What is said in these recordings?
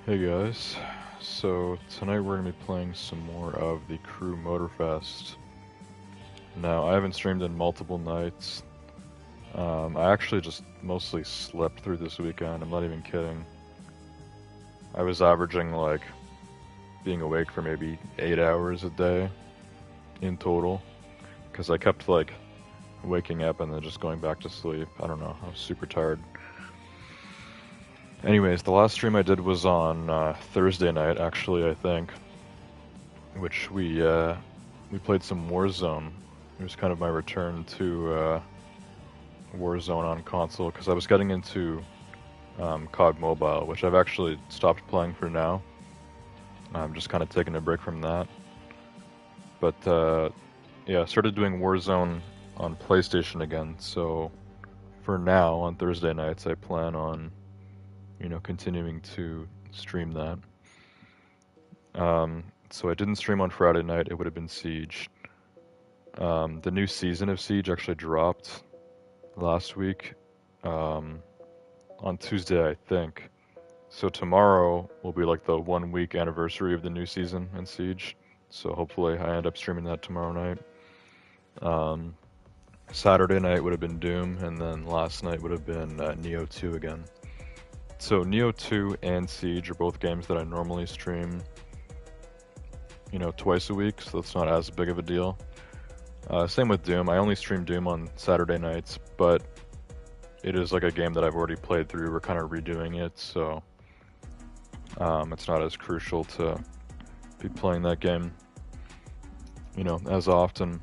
Hey guys, so tonight we're going to be playing some more of the Crew Motorfest. Now, I haven't streamed in multiple nights. I actually just mostly slept through this weekend, I'm not even kidding. I was averaging like being awake for maybe 8 hours a day in total, because I kept like waking up and then just going back to sleep. I don't know, I was super tired. Anyways, the last stream I did was on Thursday night, actually, I think, which we played some Warzone. It was kind of my return to Warzone on console because I was getting into COD Mobile, which I've actually stopped playing for now. I'm just kind of taking a break from that. But yeah, I started doing Warzone on PlayStation again. So for now, on Thursday nights, I plan on, continuing to stream that. So I didn't stream on Friday night. It would have been Siege. The new season of Siege actually dropped last week on Tuesday, I think. So tomorrow will be like the 1 week anniversary of the new season in Siege. So hopefully I end up streaming that tomorrow night. Saturday night would have been Doom, and then last night would have been Neo 2 again. So Neo 2 and Siege are both games that I normally stream, twice a week, so it's not as big of a deal. Same with Doom. I only stream Doom on Saturday nights, but it is like a game that I've already played through. We're kind of redoing it, so it's not as crucial to be playing that game, as often.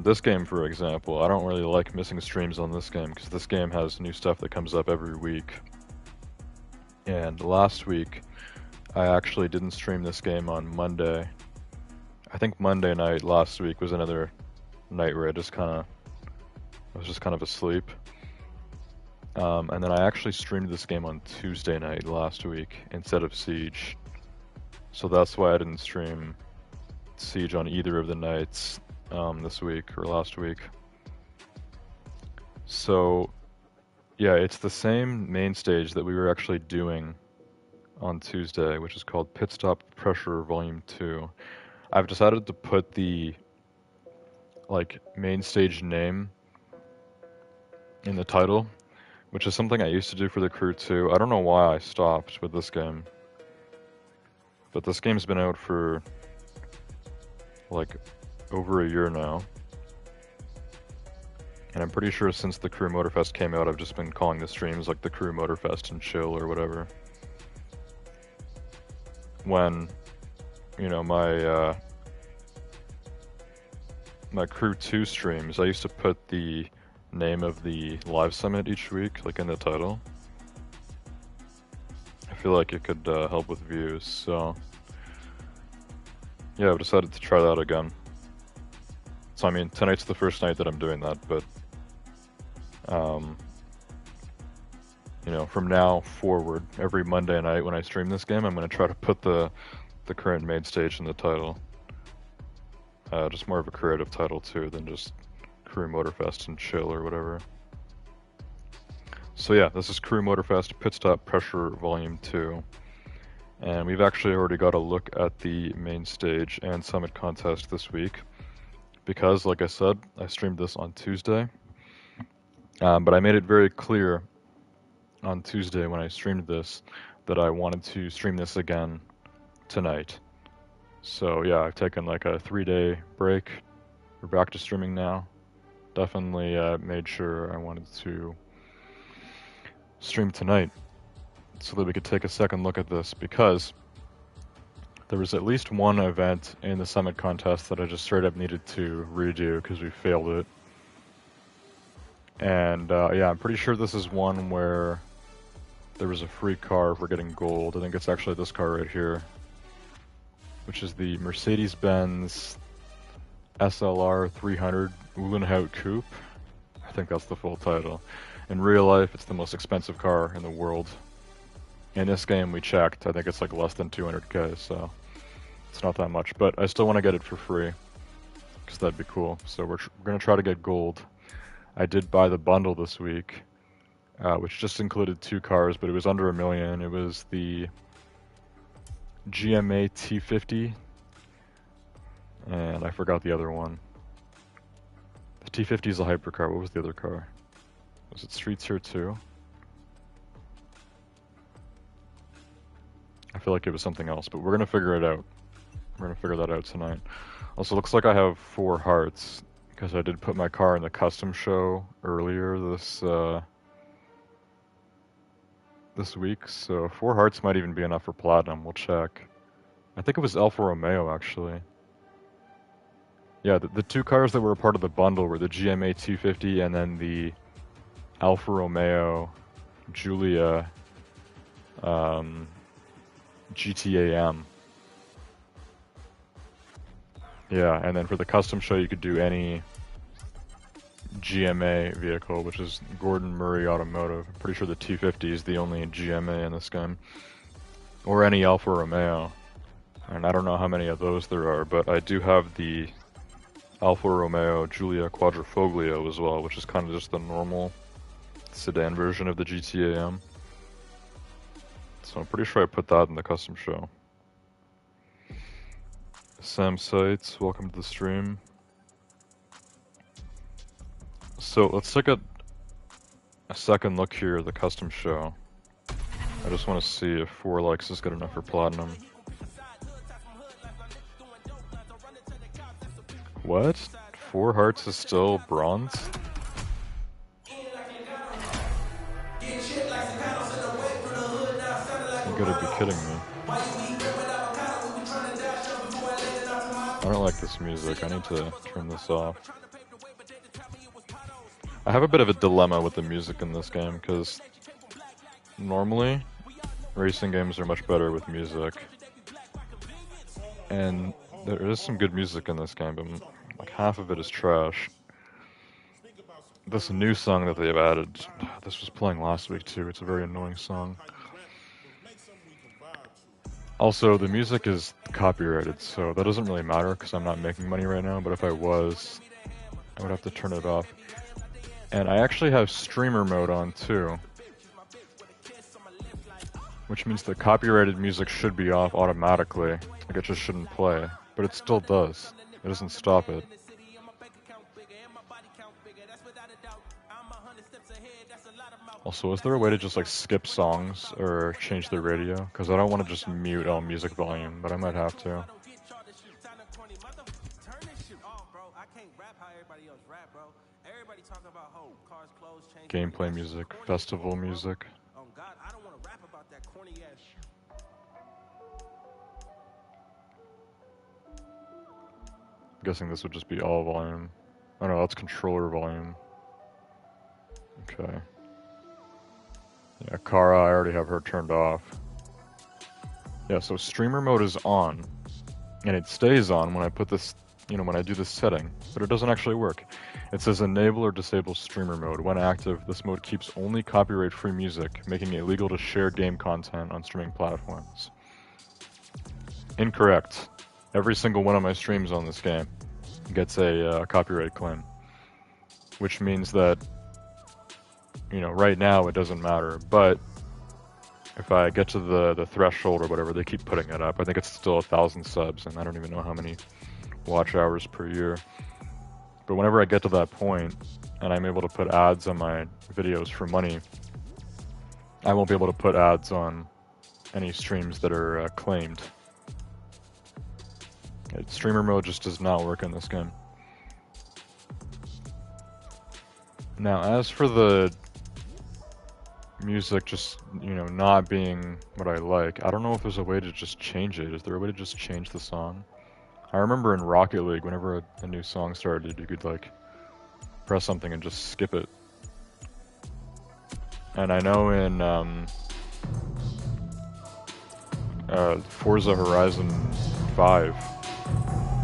This game, for example, I don't really like missing streams on this game because this game has new stuff that comes up every week. And last week, I actually didn't stream this game on Monday. I think Monday night last week was another night where I was just kind of asleep. And then I actually streamed this game on Tuesday night last week instead of Siege. So that's why I didn't stream Siege on either of the nights this week or last week. So yeah, it's the same main stage that we were actually doing on Tuesday, which is called Pitstop Pressure Vol.2. I've decided to put the main stage name in the title, which is something I used to do for the Crew too. I don't know why I stopped with this game, but this game's been out for like over a year now. And I'm pretty sure since the Crew Motorfest came out, I've just been calling the streams like the Crew Motorfest and chill or whatever. When, my Crew 2 streams, I used to put the name of the live summit each week, like in the title. I feel like it could help with views, so yeah, I've decided to try that again. So I mean, tonight's the first night that I'm doing that, but from now forward, every Monday night when I stream this game, I'm going to try to put the current main stage in the title. Just more of a creative title too than just Crew Motorfest and chill or whatever. So yeah, this is Crew Motorfest Pitstop Pressure Vol.2. And we've actually already got a look at the main stage and summit contest this week. Because, like I said, I streamed this on Tuesday. But I made it very clear on Tuesday when I streamed this that I wanted to stream this again tonight. So yeah, I've taken like a 3-day break. We're back to streaming now. Definitely made sure I wanted to stream tonight so that we could take a second look at this, because there was at least one event in the summit contest that I just straight up needed to redo because we failed it. And yeah, I'm pretty sure this is one where there was a free car for getting gold. I think it's actually this car right here, which is the Mercedes-Benz SLR 300 Uhlenhaut Coupe. I think that's the full title. In real life, it's the most expensive car in the world. In this game, we checked. I think it's like less than 200k, so it's not that much. But I still want to get it for free, because that'd be cool. So we're going to try to get gold. I did buy the bundle this week, which just included 2 cars, but it was under $1 million. It was the GMA T50, and I forgot the other one. The T50 is a hypercar. What was the other car? Was it Streets here too? I feel like it was something else, but we're gonna figure it out. We're gonna figure that out tonight. Also, looks like I have 4 hearts because I did put my car in the custom show earlier this week. So 4 hearts might even be enough for platinum. We'll check. I think it was Alfa Romeo actually. Yeah, the 2 cars that were a part of the bundle were the GMA 250 and then the Alfa Romeo Giulia GTA-M. Yeah, and then for the custom show you could do any GMA vehicle, which is Gordon Murray Automotive. I'm pretty sure the 250 is the only GMA in this game. Or any Alfa Romeo. And I don't know how many of those there are, but I do have the Alfa Romeo Giulia Quadrifoglio as well, which is kind of just the normal sedan version of the GTA-M. So I'm pretty sure I put that in the custom show. Sam Sites, welcome to the stream. So let's take a second look here at the custom show. I just want to see if 4 likes is good enough for platinum. What? 4 hearts is still bronze? You gotta be kidding me. I don't like this music. I need to turn this off. I have a bit of a dilemma with the music in this game, because normally racing games are much better with music. And there is some good music in this game, but like half of it is trash. This new song that they've added, this was playing last week too, it's a very annoying song. Also, the music is copyrighted, so that doesn't really matter because I'm not making money right now, but if I was, I would have to turn it off. And I actually have streamer mode on too, which means the copyrighted music should be off automatically, like it just shouldn't play, but it still does. It doesn't stop it. Also, is there a way to just like skip songs or change the radio? Because I don't want to just mute all music volume, but I might have to. Gameplay music, festival music. I'm guessing this would just be all volume. Oh no, that's controller volume. Okay. Yeah, Kara, I already have her turned off. Yeah, so streamer mode is on, and it stays on when I put this, when I do this setting, but it doesn't actually work. It says enable or disable streamer mode. When active, this mode keeps only copyright-free music, making it illegal to share game content on streaming platforms. Incorrect. Every single one of my streams on this game gets a copyright claim, which means that right now it doesn't matter, but if I get to the threshold or whatever, they keep putting it up. I think it's still 1,000 subs, and I don't even know how many watch hours per year. But whenever I get to that point, and I'm able to put ads on my videos for money, I won't be able to put ads on any streams that are claimed. Streamer mode just does not work in this game. Now, as for the music just, not being what I like, I don't know if there's a way to just change it. Is there a way to just change the song? I remember in Rocket League, whenever a new song started, you could, press something and just skip it. And I know in, Forza Horizon 5,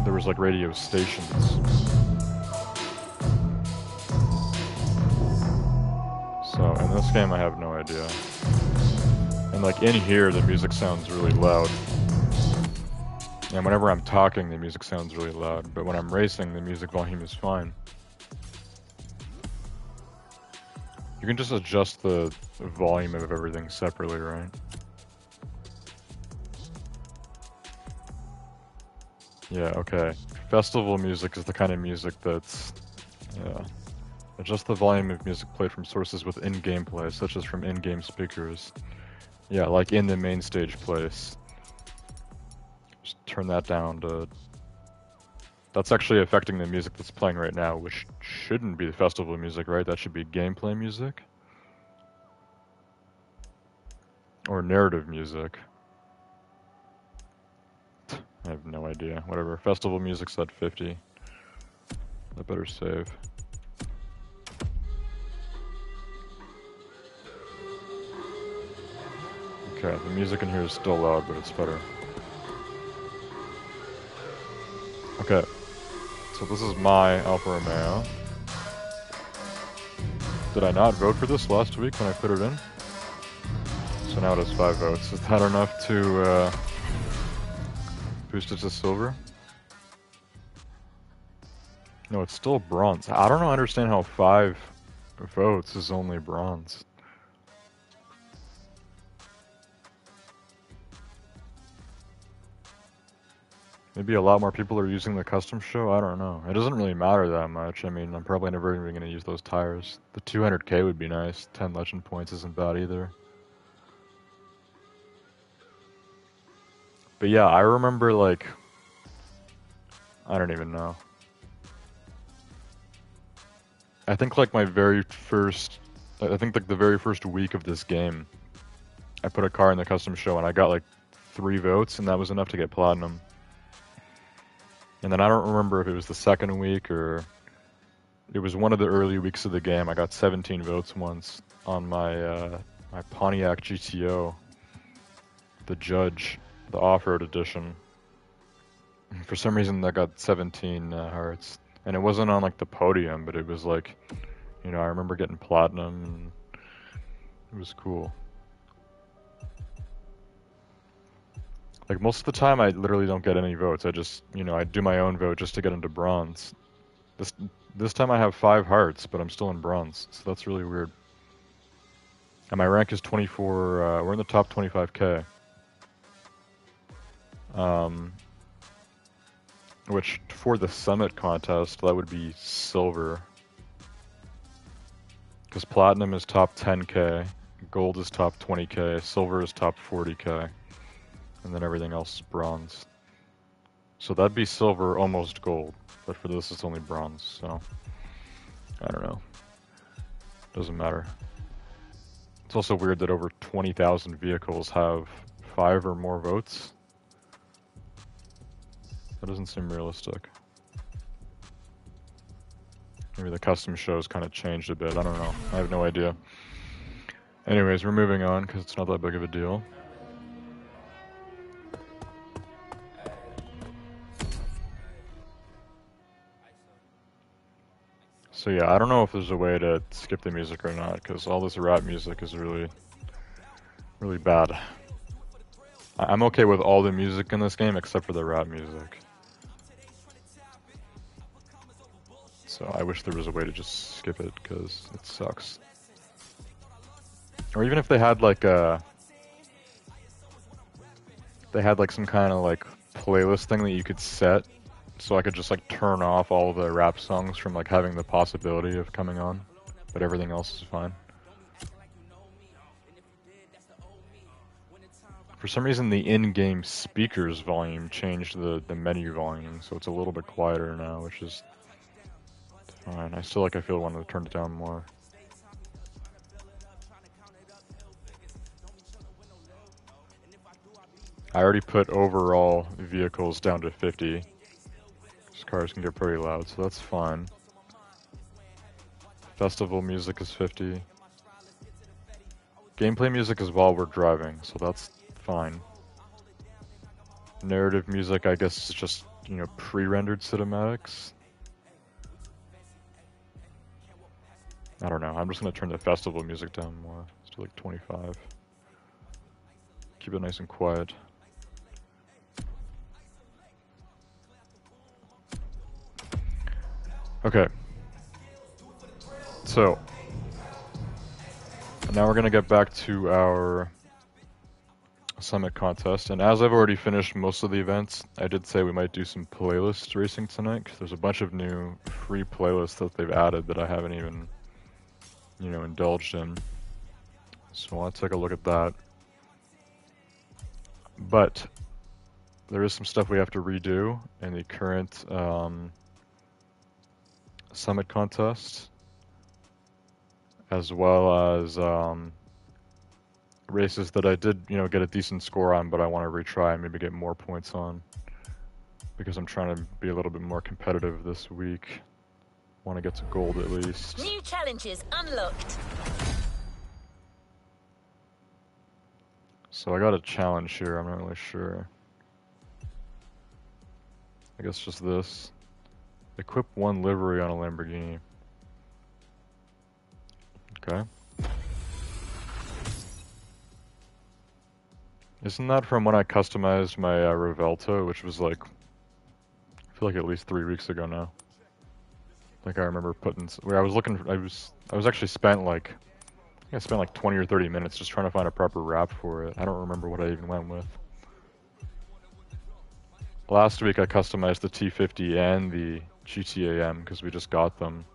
there was, radio stations. So, in this game, I have no idea. And, in here, the music sounds really loud. And whenever I'm talking, the music sounds really loud. But when I'm racing, the music volume is fine. You can just adjust the volume of everything separately, right? Yeah, okay. Festival music is the kind of music that's... Yeah. Adjust the volume of music played from sources within gameplay, such as from in-game speakers. Yeah, like in the main stage place. Just turn that down to... That's actually affecting the music that's playing right now, which shouldn't be the festival music, right? That should be gameplay music. Or narrative music. I have no idea. Whatever. Festival music's at 50. I better save. Okay, the music in here is still loud, but it's better. Okay, so this is my Alfa Romeo. Did I not vote for this last week when I put it in? So now it has 5 votes. Is that enough to boost it to silver? No, it's still bronze. I don't understand how 5 votes is only bronze. Maybe a lot more people are using the custom show? I don't know. It doesn't really matter that much. I mean, I'm probably never even going to use those tires. The 200k would be nice. 10 legend points isn't bad either. But yeah, I remember like... I don't even know. I think like my very first... I think like the very first week of this game, I put a car in the custom show and I got like 3 votes and that was enough to get platinum. And then I don't remember if it was the second week or it was one of the early weeks of the game. I got 17 votes once on my my Pontiac GTO, the Judge, the off-road edition. For some reason, that got 17 hearts, and it wasn't on like the podium, but it was like, you know, I remember getting platinum, and it was cool. Like, most of the time, I literally don't get any votes. I just, you know, I do my own vote just to get into bronze. This time I have 5 hearts, but I'm still in bronze, so that's really weird. And my rank is 24, we're in the top 25k. Which, for the summit contest, that would be silver. Because platinum is top 10k, gold is top 20k, silver is top 40k. And then everything else is bronze. So that'd be silver, almost gold. But for this, it's only bronze, so... I don't know. Doesn't matter. It's also weird that over 20,000 vehicles have 5 or more votes. That doesn't seem realistic. Maybe the custom show's kind of changed a bit, I don't know. I have no idea. Anyways, we're moving on, because it's not that big of a deal. So yeah, I don't know if there's a way to skip the music or not, because all this rap music is really, really bad. I'm okay with all the music in this game except for the rap music. So I wish there was a way to just skip it, because it sucks. Or even if they had like a... They had like some kind of like playlist thing that you could set, so I could just like turn off all the rap songs from like having the possibility of coming on, but everything else is fine. For some reason the in-game speakers volume changed the menu volume, so it's a little bit quieter now, which is fine. I still I feel I wanted to turn it down more. I already put overall vehicles down to 50. These cars can get pretty loud, so that's fine. Festival music is 50. Gameplay music is while we're driving, so that's fine. Narrative music, I guess, is just, you know, pre-rendered cinematics. I don't know, I'm just gonna turn the festival music down more. Let's do like 25. Keep it nice and quiet. Okay. So, Now we're gonna get back to our summit contest, and as I've already finished most of the events, I did say we might do some playlist racing tonight, because there's a bunch of new free playlists that they've added that I haven't even, you know, indulged in. So I want to take a look at that. But there is some stuff we have to redo in the current summit contest, as well as races that I did, you know, get a decent score on, but I want to retry and maybe get more points on, because I'm trying to be a little bit more competitive this week. Want to get to gold at least. New challenges unlocked. So I got a challenge here, I'm not really sure. I guess just this. Equip one livery on a Lamborghini. Okay. Isn't that from when I customized my Vol.2, which was like, I feel like at least 3 weeks ago now. Like I remember putting, where I was looking for, I was actually spent like, I think I spent like 20 or 30 minutes just trying to find a proper wrap for it. I don't remember what I even went with. Last week I customized the T50 and the GTAM because we just got them.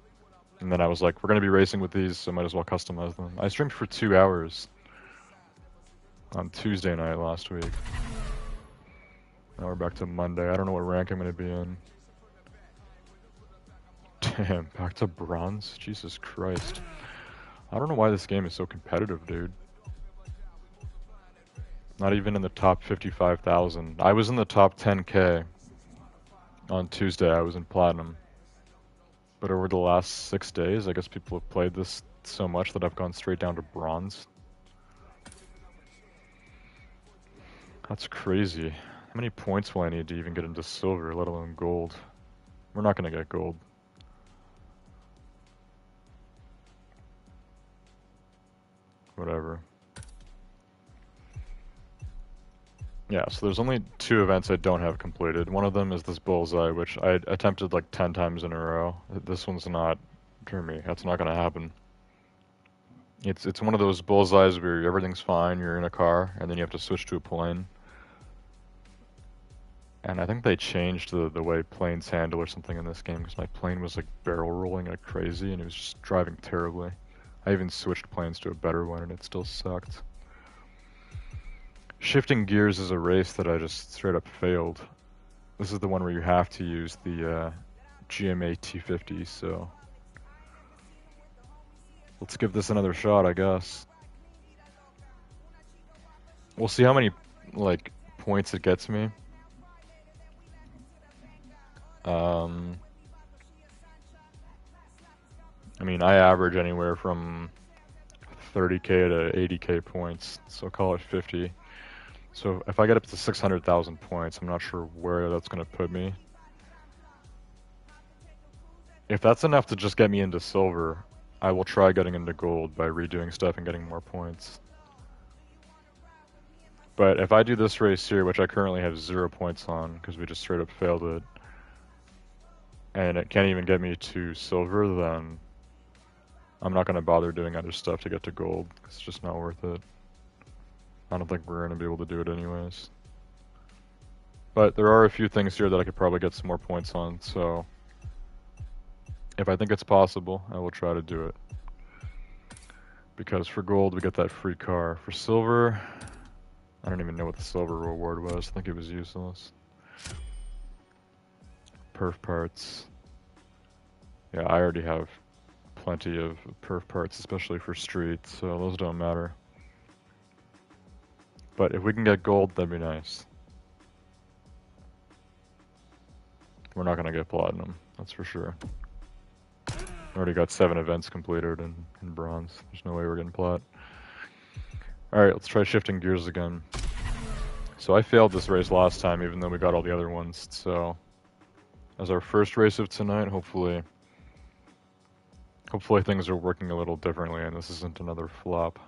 And then I was like, we're going to be racing with these, so I might as well customize them. I streamed for 2 hours on Tuesday night last week. Now we're back to Monday. I don't know what rank I'm going to be in. Damn, back to bronze? Jesus Christ. I don't know why this game is so competitive, dude. Not even in the top 55,000. I was in the top 10k on Tuesday. I was in platinum. But over the last 6 days, I guess people have played this so much that I've gone straight down to bronze. That's crazy. How many points will I need to even get into silver, let alone gold? We're not going to get gold. Whatever. Yeah, so there's only 2 events I don't have completed. One of them is this bullseye, which I attempted like 10 times in a row. This one's not for me. That's not going to happen. It's one of those bullseyes where everything's fine, you're in a car, and then you have to switch to a plane. And I think they changed the way planes handle or something in this game, because my plane was like barrel rolling like crazy, and it was just driving terribly. I even switched planes to a better one, and it still sucked. Shifting gears is a race that I just straight up failed. This is the one where you have to use the GMA T50, so let's give this another shot, I guess. We'll see how many like points it gets me. I mean, I average anywhere from 30k to 80k points, so call it 50. So if I get up to 600,000 points, I'm not sure where that's going to put me. If that's enough to just get me into silver, I will try getting into gold by redoing stuff and getting more points. But if I do this race here, which I currently have 0 points on, because we just straight up failed it, and it can't even get me to silver, then I'm not going to bother doing other stuff to get to gold. It's just not worth it. I don't think we're going to be able to do it anyways. But there are a few things here that I could probably get some more points on, so if I think it's possible, I will try to do it. Because for gold, we get that free car. For silver, I don't even know what the silver reward was. I think it was useless. Perf parts. Yeah, I already have plenty of perf parts, especially for street, so those don't matter. But if we can get gold, that'd be nice. We're not going to get platinum, that's for sure. Already got 7 events completed in bronze. There's no way we're getting plat. Alright, let's try shifting gears again. So I failed this race last time, even though we got all the other ones, so as our first race of tonight, hopefully things are working a little differently and this isn't another flop.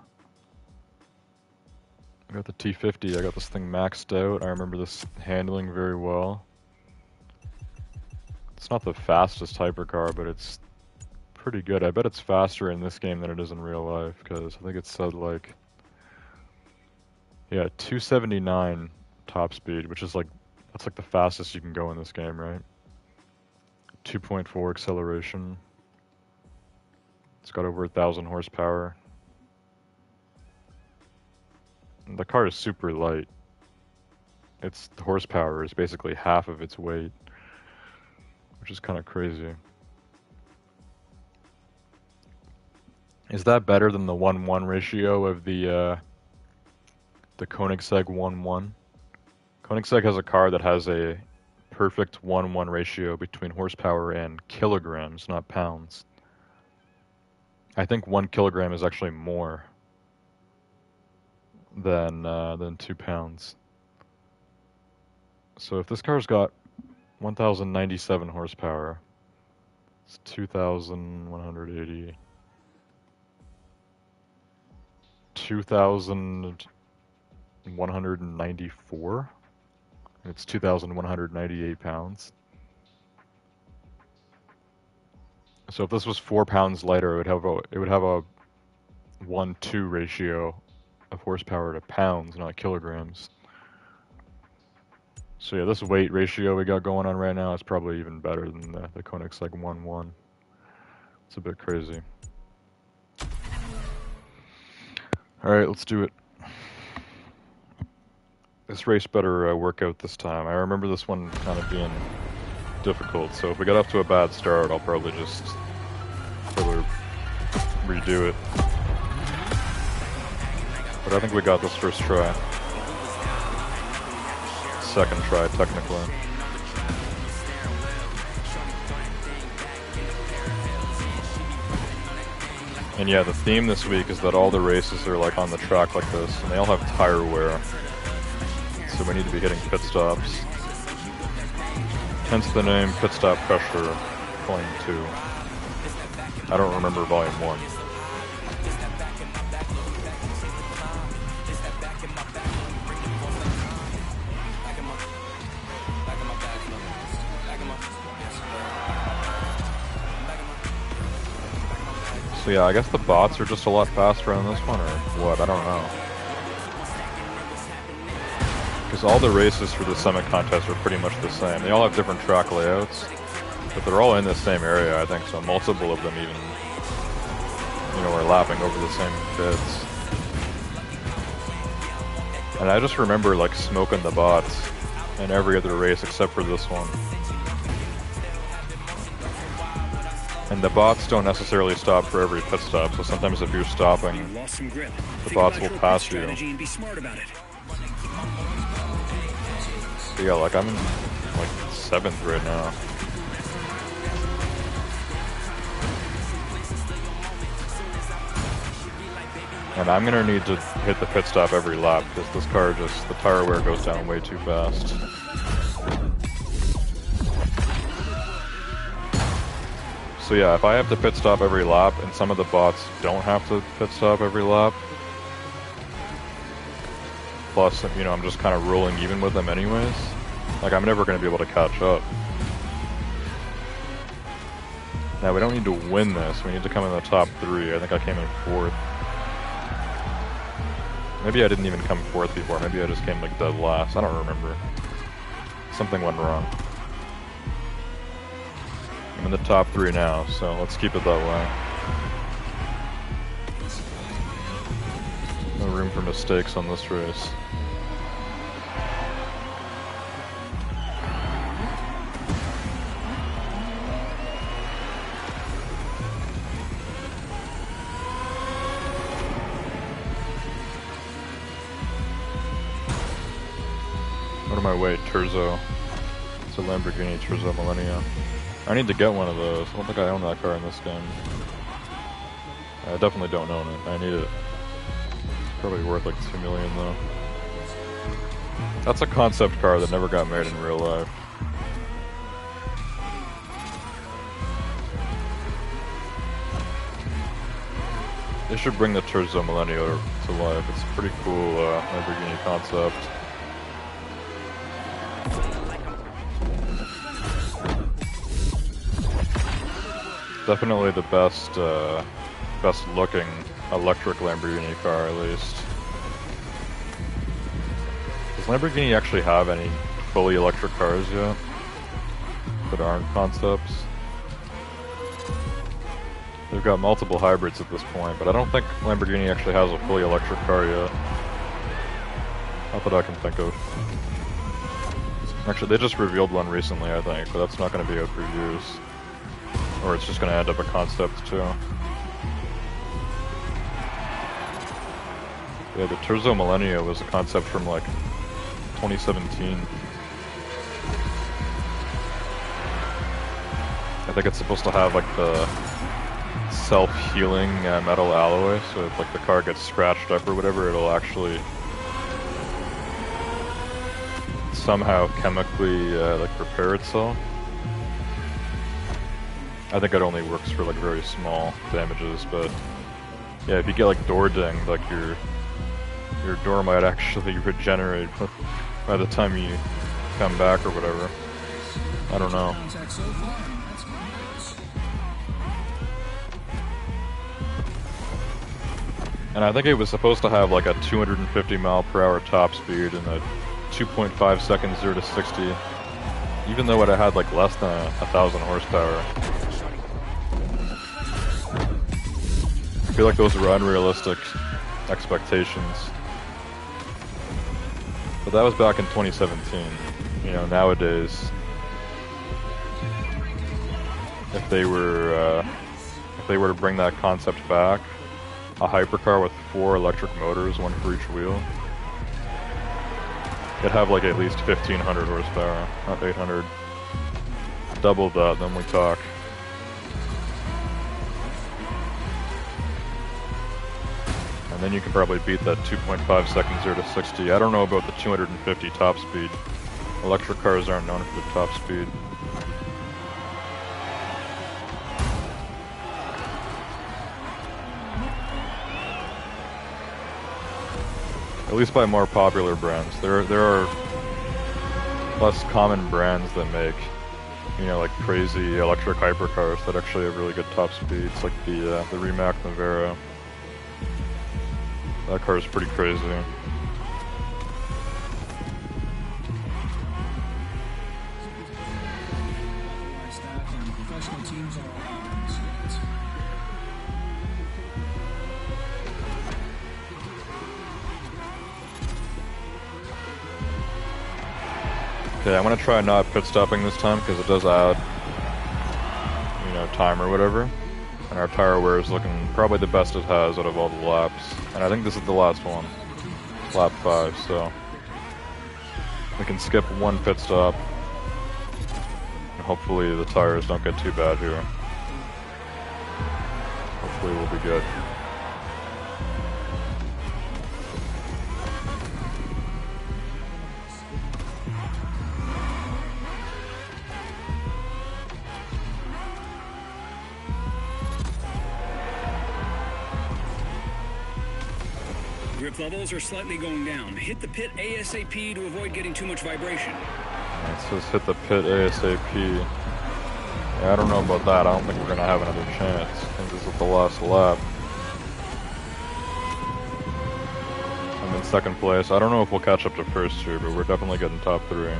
I got the T50, I got this thing maxed out. I remember this handling very well. It's not the fastest hypercar, but it's pretty good. I bet it's faster in this game than it is in real life, because I think it said like, yeah, 279 top speed, which is like, that's like the fastest you can go in this game, right? 2.4 acceleration. It's got over 1,000 horsepower. And the car is super light. Its horsepower is basically half of its weight, which is kind of crazy. Is that better than the 1-1 ratio of the Koenigsegg 1-1? Koenigsegg has a car that has a perfect 1-1 ratio between horsepower and kilograms, not pounds. I think 1 kilogram is actually more than 2 pounds. So if this car's got 1,097 horsepower, it's 2,180. 2,194. It's 2,198 pounds. So if this was 4 pounds lighter, it would have a 1-2 ratio of horsepower to pounds, not kilograms. So yeah, this weight ratio we got going on right now is probably even better than the Koenigsegg 1-1. It's a bit crazy. Alright, let's do it. This race better work out this time. I remember this one kind of being difficult, so if we get off to a bad start, I'll probably just redo it. But I think we got this first try. Second try, technically. And yeah, the theme this week is that all the races are like on the track like this, and they all have tire wear. So we need to be hitting pit stops. Hence the name Pitstop Pressure Vol.2. I don't remember Volume 1. So yeah, I guess the bots are just a lot faster on this one, or what? I don't know. Because all the races for the Summit contest are pretty much the same. They all have different track layouts, but they're all in the same area, I think, so multiple of them even, are lapping over the same bits. And I just remember, like, smoking the bots in every other race except for this one. And the bots don't necessarily stop for every pit stop, so sometimes if you're stopping, the bots will pass you. But yeah, like I'm in like 7th right now. And I'm gonna need to hit the pit stop every lap because this car the tire wear goes down way too fast. So yeah, if I have to pit stop every lap, and some of the bots don't have to pit stop every lap, plus, I'm just kind of rolling even with them anyways, like I'm never going to be able to catch up. Now we don't need to win this, we need to come in the top 3. I think I came in 4th. Maybe I didn't even come 4th before, maybe I just came like dead last, I don't remember. Something went wrong. I'm in the top 3 now, so let's keep it that way. No room for mistakes on this race. What am I wait? Terzo. It's a Lamborghini Terzo Millenia. I need to get one of those. I don't think I own that car in this game. I definitely don't own it. I need it. It's probably worth like $2 million though. That's a concept car that never got made in real life. They should bring the Terzo Millenia to life. It's a pretty cool Lamborghini concept. definitely the best looking electric Lamborghini car, at least. Does Lamborghini actually have any fully electric cars yet that aren't concepts? They've got multiple hybrids at this point, but I don't think Lamborghini actually has a fully electric car yet. Not that I can think of. Actually, they just revealed one recently, I think, but that's not going to be out for years. Or it's just going to end up a concept, too. Yeah, the Terzo Millennio was a concept from, like, 2017. I think it's supposed to have, like, the self-healing metal alloy, so if, like, the car gets scratched up or whatever, it'll actually somehow chemically like repair itself. I think it only works for like very small damages, but yeah, if you get like door dinged, like your door might actually regenerate by the time you come back or whatever. I don't know. And I think it was supposed to have like a 250 mile per hour top speed and a 2.5 seconds 0 to 60, even though it had like less than 1,000 horsepower. I feel like those were unrealistic expectations. But that was back in 2017. You know, nowadays, if they were to bring that concept back, a hypercar with 4 electric motors, one for each wheel, it'd have like at least 1,500 horsepower, not 800. Double that, then we talk. And then you can probably beat that 2.5 seconds 0 to 60. I don't know about the 250 top speed. Electric cars aren't known for the top speed. At least by more popular brands. There are less common brands that make, you know, like crazy electric hypercars that actually have really good top speeds, like the Rimac Nevera. That car is pretty crazy. Okay, I'm gonna try not pit stopping this time because it does add, you know, time or whatever. And our tire wear is looking probably the best it has out of all the laps. And I think this is the last one. It's lap 5, so we can skip one pit stop. And hopefully the tires don't get too bad here. Hopefully we'll be good. Grip levels are slightly going down. Hit the pit ASAP to avoid getting too much vibration. It says hit the pit ASAP. Yeah, I don't know about that. I don't think we're going to have another chance. I think this is the last lap. I'm in second place. I don't know if we'll catch up to first here, but we're definitely getting top 3.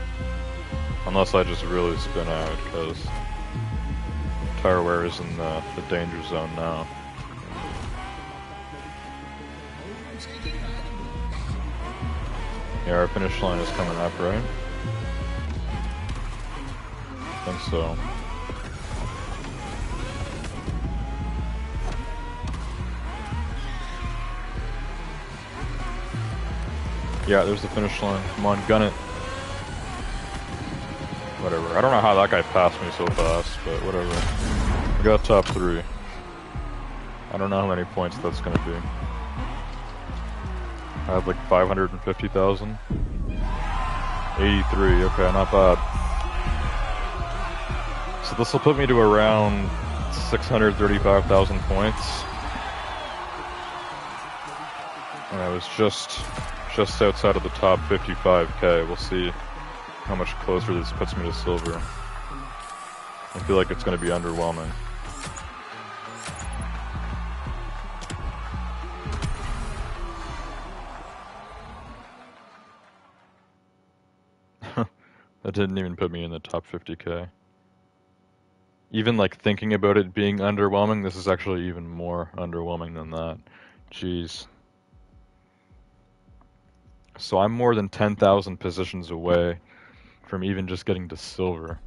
Unless I just really spin out, because tire wear is in the danger zone now. Yeah, our finish line is coming up, right? I think so. Yeah, there's the finish line. Come on, gun it. Whatever. I don't know how that guy passed me so fast, but whatever. We got top 3. I don't know how many points that's gonna be. I have like 550,000. 83, okay, not bad. So this will put me to around 635,000 points. And I was just outside of the top 55k. We'll see how much closer this puts me to silver. I feel like it's going to be underwhelming. That didn't even put me in the top 50k. Even like thinking about it being underwhelming, this is actually even more underwhelming than that. Jeez. So I'm more than 10,000 positions away from even just getting to silver.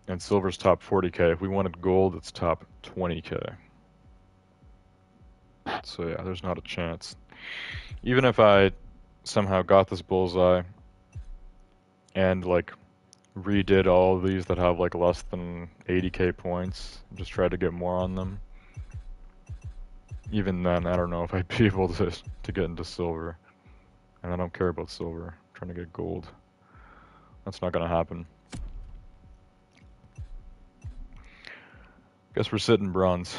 And silver's top 40k. If we wanted gold, it's top 20k. So yeah, there's not a chance. Even if I somehow got this bullseye and like redid all of these that have like less than 80k points, just tried to get more on them, even then I don't know if I'd be able to get into silver. And I don't care about silver. I'm trying to get gold. That's not gonna happen. Guess we're sitting bronze.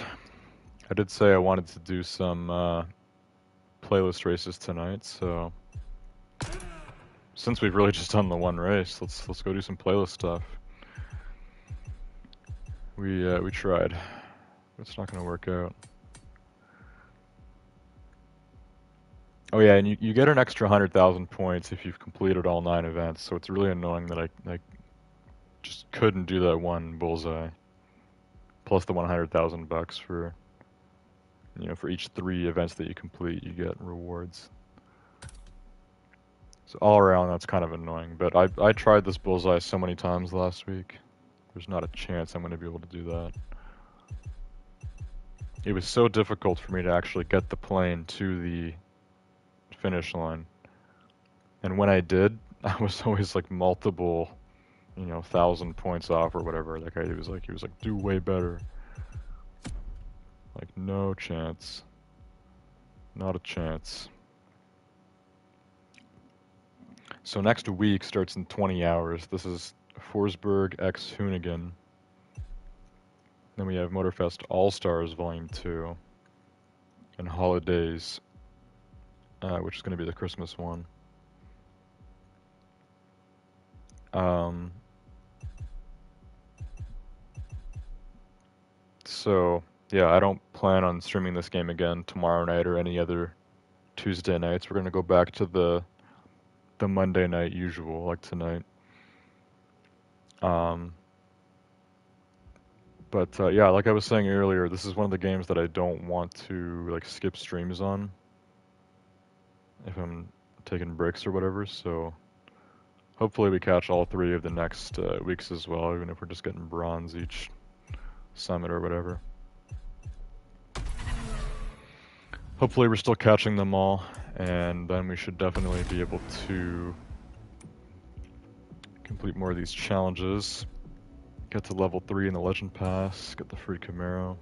I did say I wanted to do some playlist races tonight, so since we've really just done the one race, let's go do some playlist stuff. We tried. It's not gonna work out. Oh yeah, and you get an extra 100,000 points if you've completed all 9 events, so it's really annoying that I just couldn't do that one bullseye. Plus the 100,000 bucks for, you know, for each 3 events that you complete, you get rewards. So all around, that's kind of annoying. But I tried this bullseye so many times last week. There's not a chance I'm going to be able to do that. It was so difficult for me to actually get the plane to the finish line. And when I did, I was always like multiple, you know, 1,000 points off or whatever. That guy, he was like, do way better. Like, no chance. Not a chance. So next week starts in 20 hours. This is Forsberg x Hoonigan. Then we have Motorfest All-Stars Volume 2. And Holidays, which is going to be the Christmas one. So, yeah, I don't plan on streaming this game again tomorrow night or any other Tuesday nights. We're going to go back to the Monday night usual, like tonight. But yeah, like I was saying earlier, this is one of the games that I don't want to like skip streams on if I'm taking breaks or whatever. So hopefully we catch all 3 of the next weeks as well, even if we're just getting bronze each summit or whatever. Hopefully we're still catching them all, and then we should definitely be able to complete more of these challenges. Get to level 3 in the Legend Pass, get the free Camaro.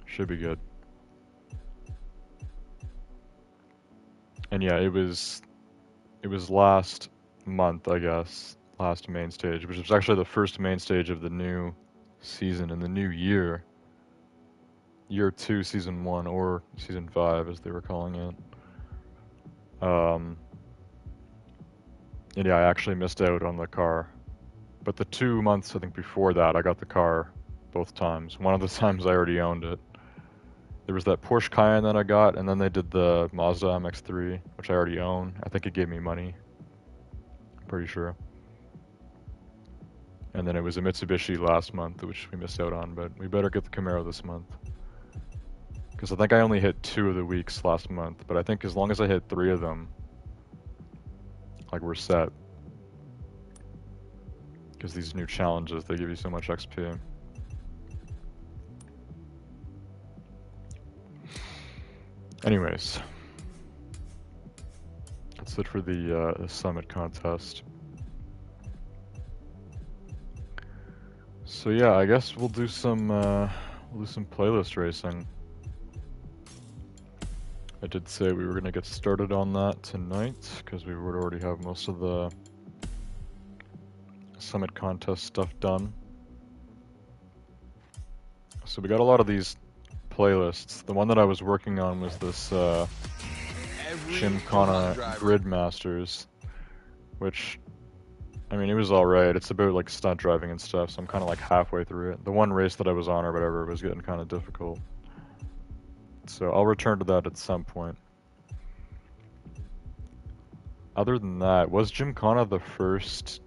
Should be good. And yeah, it was last month, I guess, last main stage, which was actually the first main stage of the new season and the new year. Year 2, Season 1, or Season 5, as they were calling it. And yeah, I actually missed out on the car. But the 2 months, I think, before that, I got the car both times. One of the times I already owned it. There was that Porsche Cayenne that I got, and then they did the Mazda MX-3, which I already own. I think it gave me money. I'm pretty sure. And then it was a Mitsubishi last month, which we missed out on, but we better get the Camaro this month. Because I think I only hit 2 of the weeks last month, but I think as long as I hit 3 of them, like, we're set. Because these new challenges, they give you so much XP. Anyways, that's it for the summit contest. So yeah, I guess we'll do some playlist racing. I did say we were gonna get started on that tonight because we would already have most of the summit contest stuff done. So we got a lot of these playlists. The one that I was working on was this Gymkhana Gridmasters, which, I mean, it was alright. It's about like stunt driving and stuff, so I'm kind of like halfway through it. The one race that I was on or whatever was getting kind of difficult. So I'll return to that at some point. Other than that, was Gymkhana the first,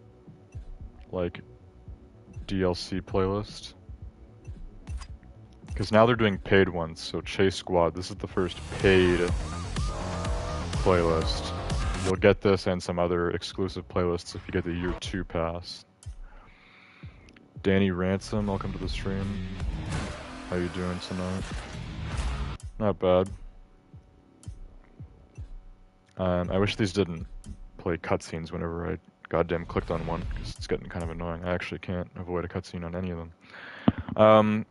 like, DLC playlist? Because now they're doing paid ones, so Chase Squad, this is the first paid playlist. You'll get this and some other exclusive playlists if you get the Year 2 pass. Danny Ransom, welcome to the stream. How you doing tonight? Not bad. I wish these didn't play cutscenes whenever I goddamn clicked on one, because it's getting kind of annoying. I actually can't avoid a cutscene on any of them.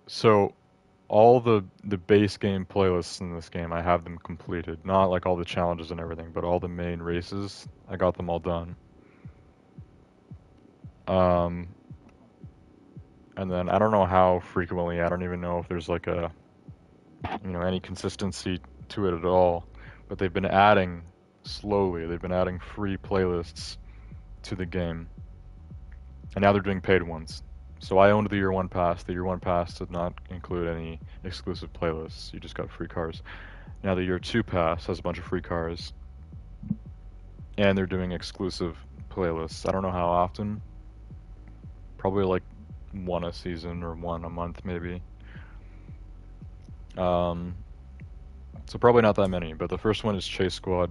So, all the base game playlists in this game, I have them completed. Not like all the challenges and everything, but all the main races, I got them all done. And then I don't know how frequently, I don't even know if there's like a, any consistency to it at all, but they've been adding slowly, they've been adding free playlists to the game. And now they're doing paid ones. So I owned the Year 1 pass. The Year 1 pass did not include any exclusive playlists. You just got free cars. Now the Year 2 pass has a bunch of free cars. And they're doing exclusive playlists. I don't know how often. Probably like one a season or one a month maybe. So probably not that many, but the first one is Chase Squad.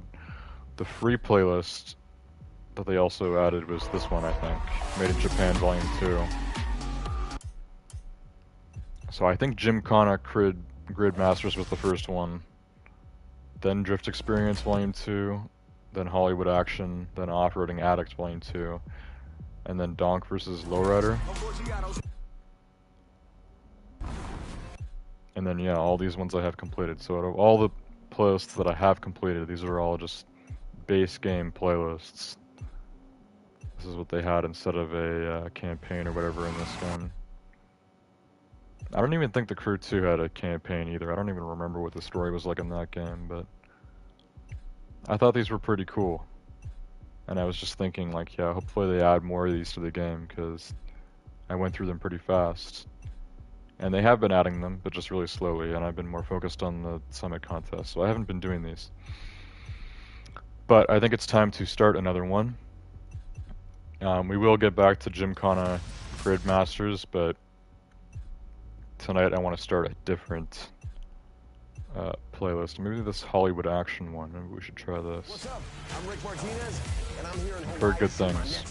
The free playlist that they also added was this one, I think. Made in Japan Volume 2. So I think Gymkhana Grid Masters was the first one. Then Drift Experience Volume 2. Then Hollywood Action. Then Off-Roading Addict Volume 2. And then Donk vs. Lowrider. And then, yeah, all these ones I have completed. So out of all the playlists that I have completed, these are all just base game playlists. This is what they had instead of a campaign or whatever in this one. I don't even think the Crew 2 had a campaign either. I don't even remember what the story was like in that game, but I thought these were pretty cool. And I was just thinking, like, yeah, hopefully they add more of these to the game, because I went through them pretty fast. And they have been adding them, but just really slowly, and I've been more focused on the Summit contest, so I haven't been doing these. But I think it's time to start another one. We will get back to Gymkhana Grid Masters, but tonight I want to start a different playlist. Maybe this Hollywood Action one. Maybe we should try this. What's up? I'm Rick Martinez, and I'm here in Hawaii. Heard good things.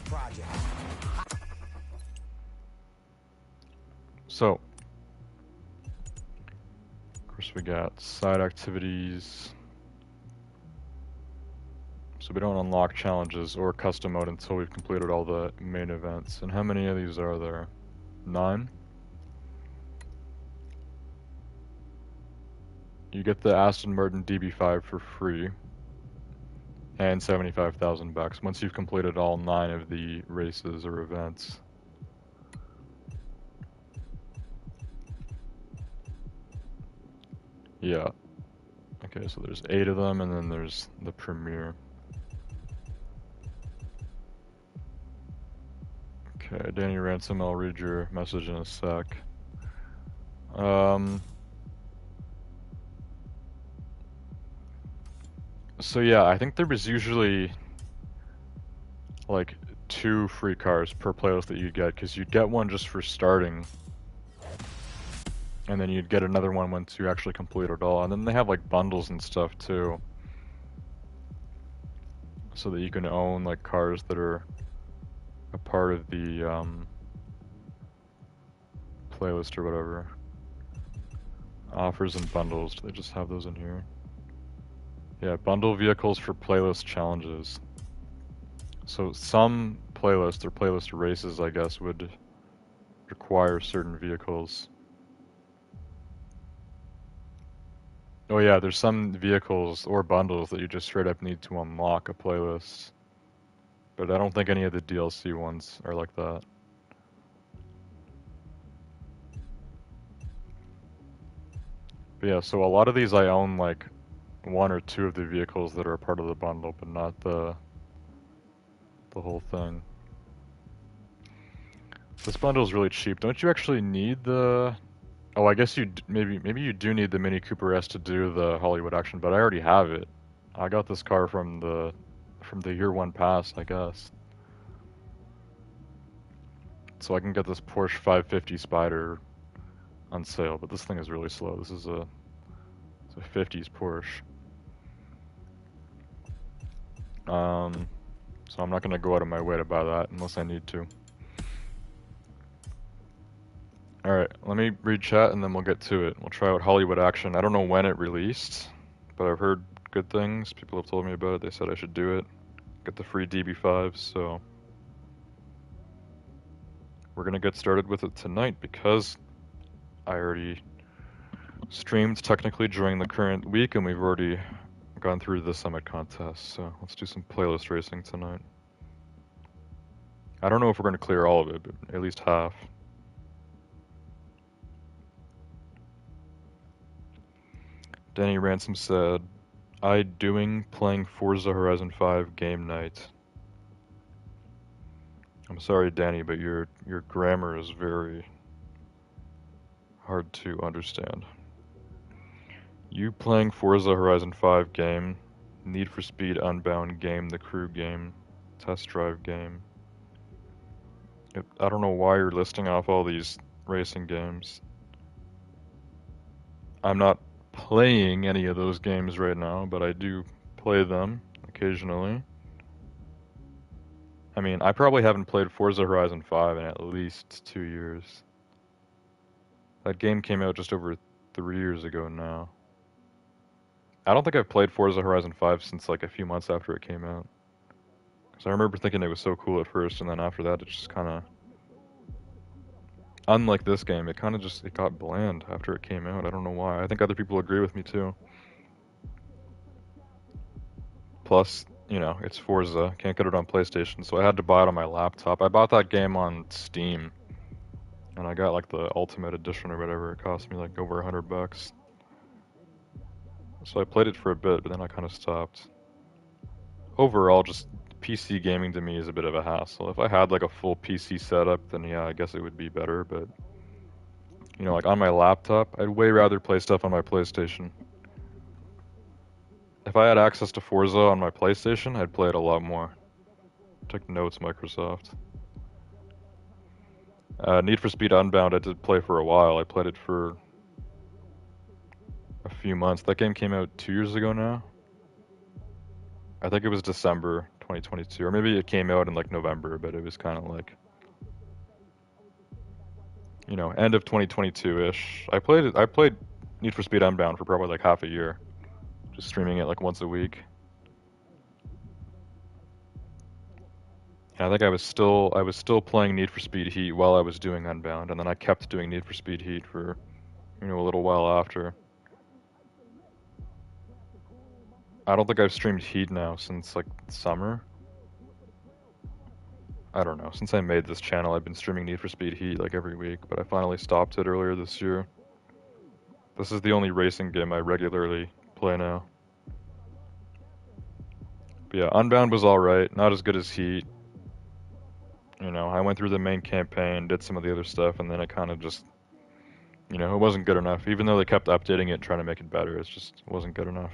So, of course, we got side activities. So we don't unlock challenges or custom mode until we've completed all the main events. And how many of these are there? 9? You get the Aston Martin DB5 for free. And 75,000 bucks once you've completed all 9 of the races or events. Yeah. Okay, so there's 8 of them, and then there's the premiere. Okay, Danny Ransom, I'll read your message in a sec. So yeah, I think there was usually like 2 free cars per playlist that you'd get, because you'd get one just for starting. And then you'd get another one once you actually complete it all. And then they have like bundles and stuff too. So that you can own like cars that are a part of the playlist or whatever. Offers and bundles, do they just have those in here? Yeah, bundle vehicles for playlist challenges. So some playlists or playlist races, I guess, would require certain vehicles. Oh yeah, there's some vehicles or bundles that you just straight up need to unlock a playlist. But I don't think any of the DLC ones are like that. But yeah, so a lot of these I own like 1 or 2 of the vehicles that are a part of the bundle, but not the whole thing. This bundle is really cheap. Don't you actually need the I guess maybe you do need the Mini Cooper S to do the Hollywood action, but I already have it. I got this car from the year one pass, I guess. So I can get this Porsche 550 Spider on sale, but this thing is really slow. This is it's a 50s Porsche. So I'm not gonna go out of my way to buy that unless I need to. Alright, let me read chat and then we'll get to it. We'll try out Hollywood Action. I don't know when it released, but I've heard good things. People have told me about it. They said I should do it. Get the free DB5s, so we're gonna get started with it tonight because I already streamed technically during the current week and we've already gone through the summit contest, so let's do some playlist racing tonight. I don't know if we're gonna clear all of it, but at least half. Danny Ransom said, I doing playing Forza Horizon 5 game night. I'm sorry, Danny, but your grammar is very hard to understand. You playing Forza Horizon 5 game, Need for Speed Unbound game, the crew game, test drive game. I don't know why you're listing off all these racing games. I'm not playing any of those games right now, but I do play them occasionally. I mean, I probably haven't played Forza Horizon 5 in at least 2 years. That game came out just over 3 years ago now. I don't think I've played Forza Horizon 5 since like a few months after it came out. Because I remember thinking it was so cool at first, and then after that it just kind of... Unlike this game, it kind of just, it got bland after it came out. I don't know why. I think other people agree with me too. Plus, you know, it's Forza. Can't get it on PlayStation, so I had to buy it on my laptop. I bought that game on Steam, and I got like the Ultimate Edition or whatever. It cost me like over $100. So I played it for a bit, but then I kind of stopped. Overall, just PC gaming to me is a bit of a hassle. If I had like a full PC setup, then yeah, I guess it would be better, but you know, like on my laptop, I'd way rather play stuff on my PlayStation. If I had access to Forza on my PlayStation, I'd play it a lot more. Take notes, Microsoft. Need for Speed Unbound I did play for a while. I played it for a few months. That game came out 2 years ago now. I think it was December 2022, or maybe it came out in like November, but it was kind of like, you know, end of 2022-ish. I played Need for Speed Unbound for probably like half a year, just streaming it like once a week. And I think I was still playing Need for Speed Heat while I was doing Unbound, and then I kept doing Need for Speed Heat for, you know, a little while after. I don't think I've streamed Heat now since like summer. I don't know. Since I made this channel, I've been streaming Need for Speed Heat like every week, but I finally stopped it earlier this year. This is the only racing game I regularly play now. But yeah, Unbound was alright. Not as good as Heat. You know, I went through the main campaign, did some of the other stuff, and then it kind of just, you know, it wasn't good enough. Even though they kept updating it, trying to make it better, it wasn't good enough.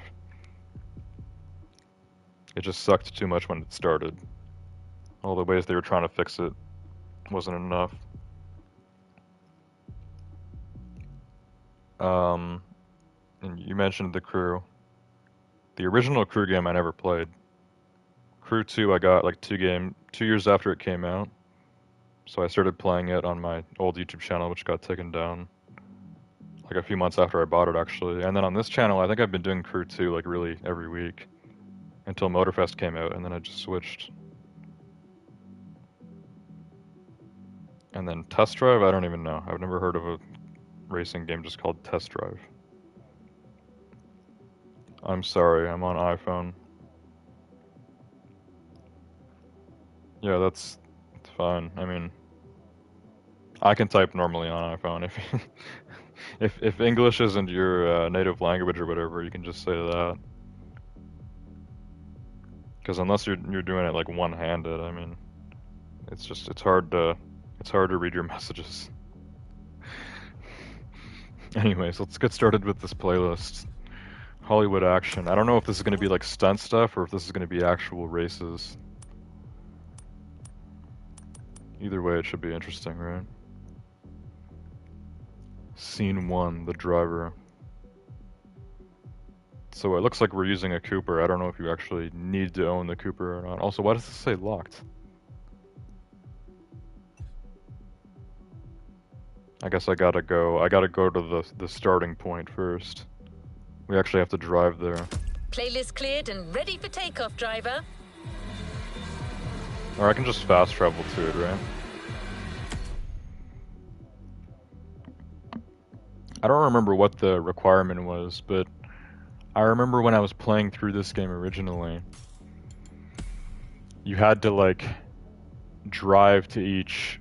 It just sucked too much when it started. All the ways they were trying to fix it wasn't enough. And you mentioned the Crew. The original Crew game I never played. Crew 2 I got like 2 years after it came out. So I started playing it on my old YouTube channel, which got taken down like a few months after I bought it actually. And then on this channel, I think I've been doing Crew 2 like really every week until Motorfest came out, and then I just switched. And then Test Drive, I don't even know. I've never heard of a racing game just called Test Drive. I'm sorry, I'm on iPhone. Yeah, that's fine. I mean, I can type normally on iPhone. If English isn't your native language or whatever, you can just say that. Because unless you're doing it like one-handed, I mean, it's hard to read your messages. Anyways, let's get started with this playlist. Hollywood action. I don't know if this is going to be like stunt stuff or if this is going to be actual races. Either way, it should be interesting, right? Scene 1, the driver. So it looks like we're using a Cooper. I don't know if you actually need to own the Cooper or not. Also, why does this say locked? I guess I gotta go to the starting point first. We actually have to drive there. Playlist cleared and ready for takeoff, driver. Or I can just fast travel to it, right? I don't remember what the requirement was, but I remember when I was playing through this game originally, you had to like drive to each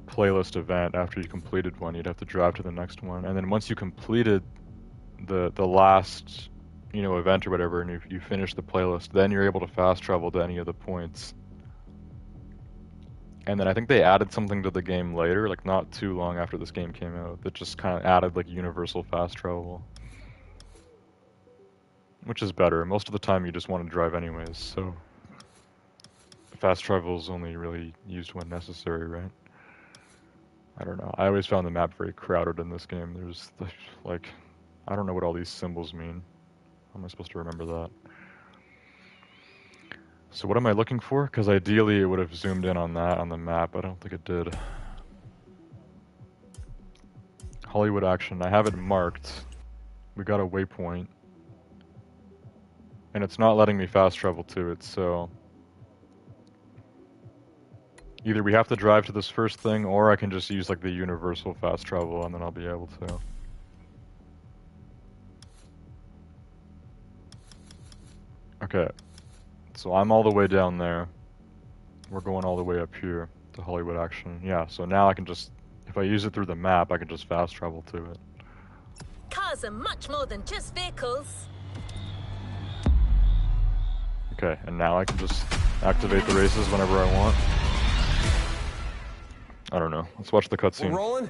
playlist event after you completed one. You'd have to drive to the next one, and then once you completed the last, you know, event or whatever, and you finish the playlist, then you're able to fast travel to any of the points. And then I think they added something to the game later, like not too long after this game came out, that just kind of added like universal fast travel. Which is better. Most of the time you just want to drive anyways, so fast travel is only really used when necessary, right? I don't know. I always found the map very crowded in this game. There's like, I don't know what all these symbols mean. How am I supposed to remember that? So what am I looking for? Because ideally it would have zoomed in on that on the map. I don't think it did. Hollywood action. I have it marked. We got a waypoint. And it's not letting me fast travel to it, so either we have to drive to this first thing, or I can just use like the universal fast travel and then I'll be able to. Okay, so I'm all the way down there. We're going all the way up here to Hollywood action. Yeah, so now I can just, if I use it through the map, I can just fast travel to it. Cars are much more than just vehicles. Okay, and now I can just activate the races whenever I want. I don't know. Let's watch the cutscene. We're rolling?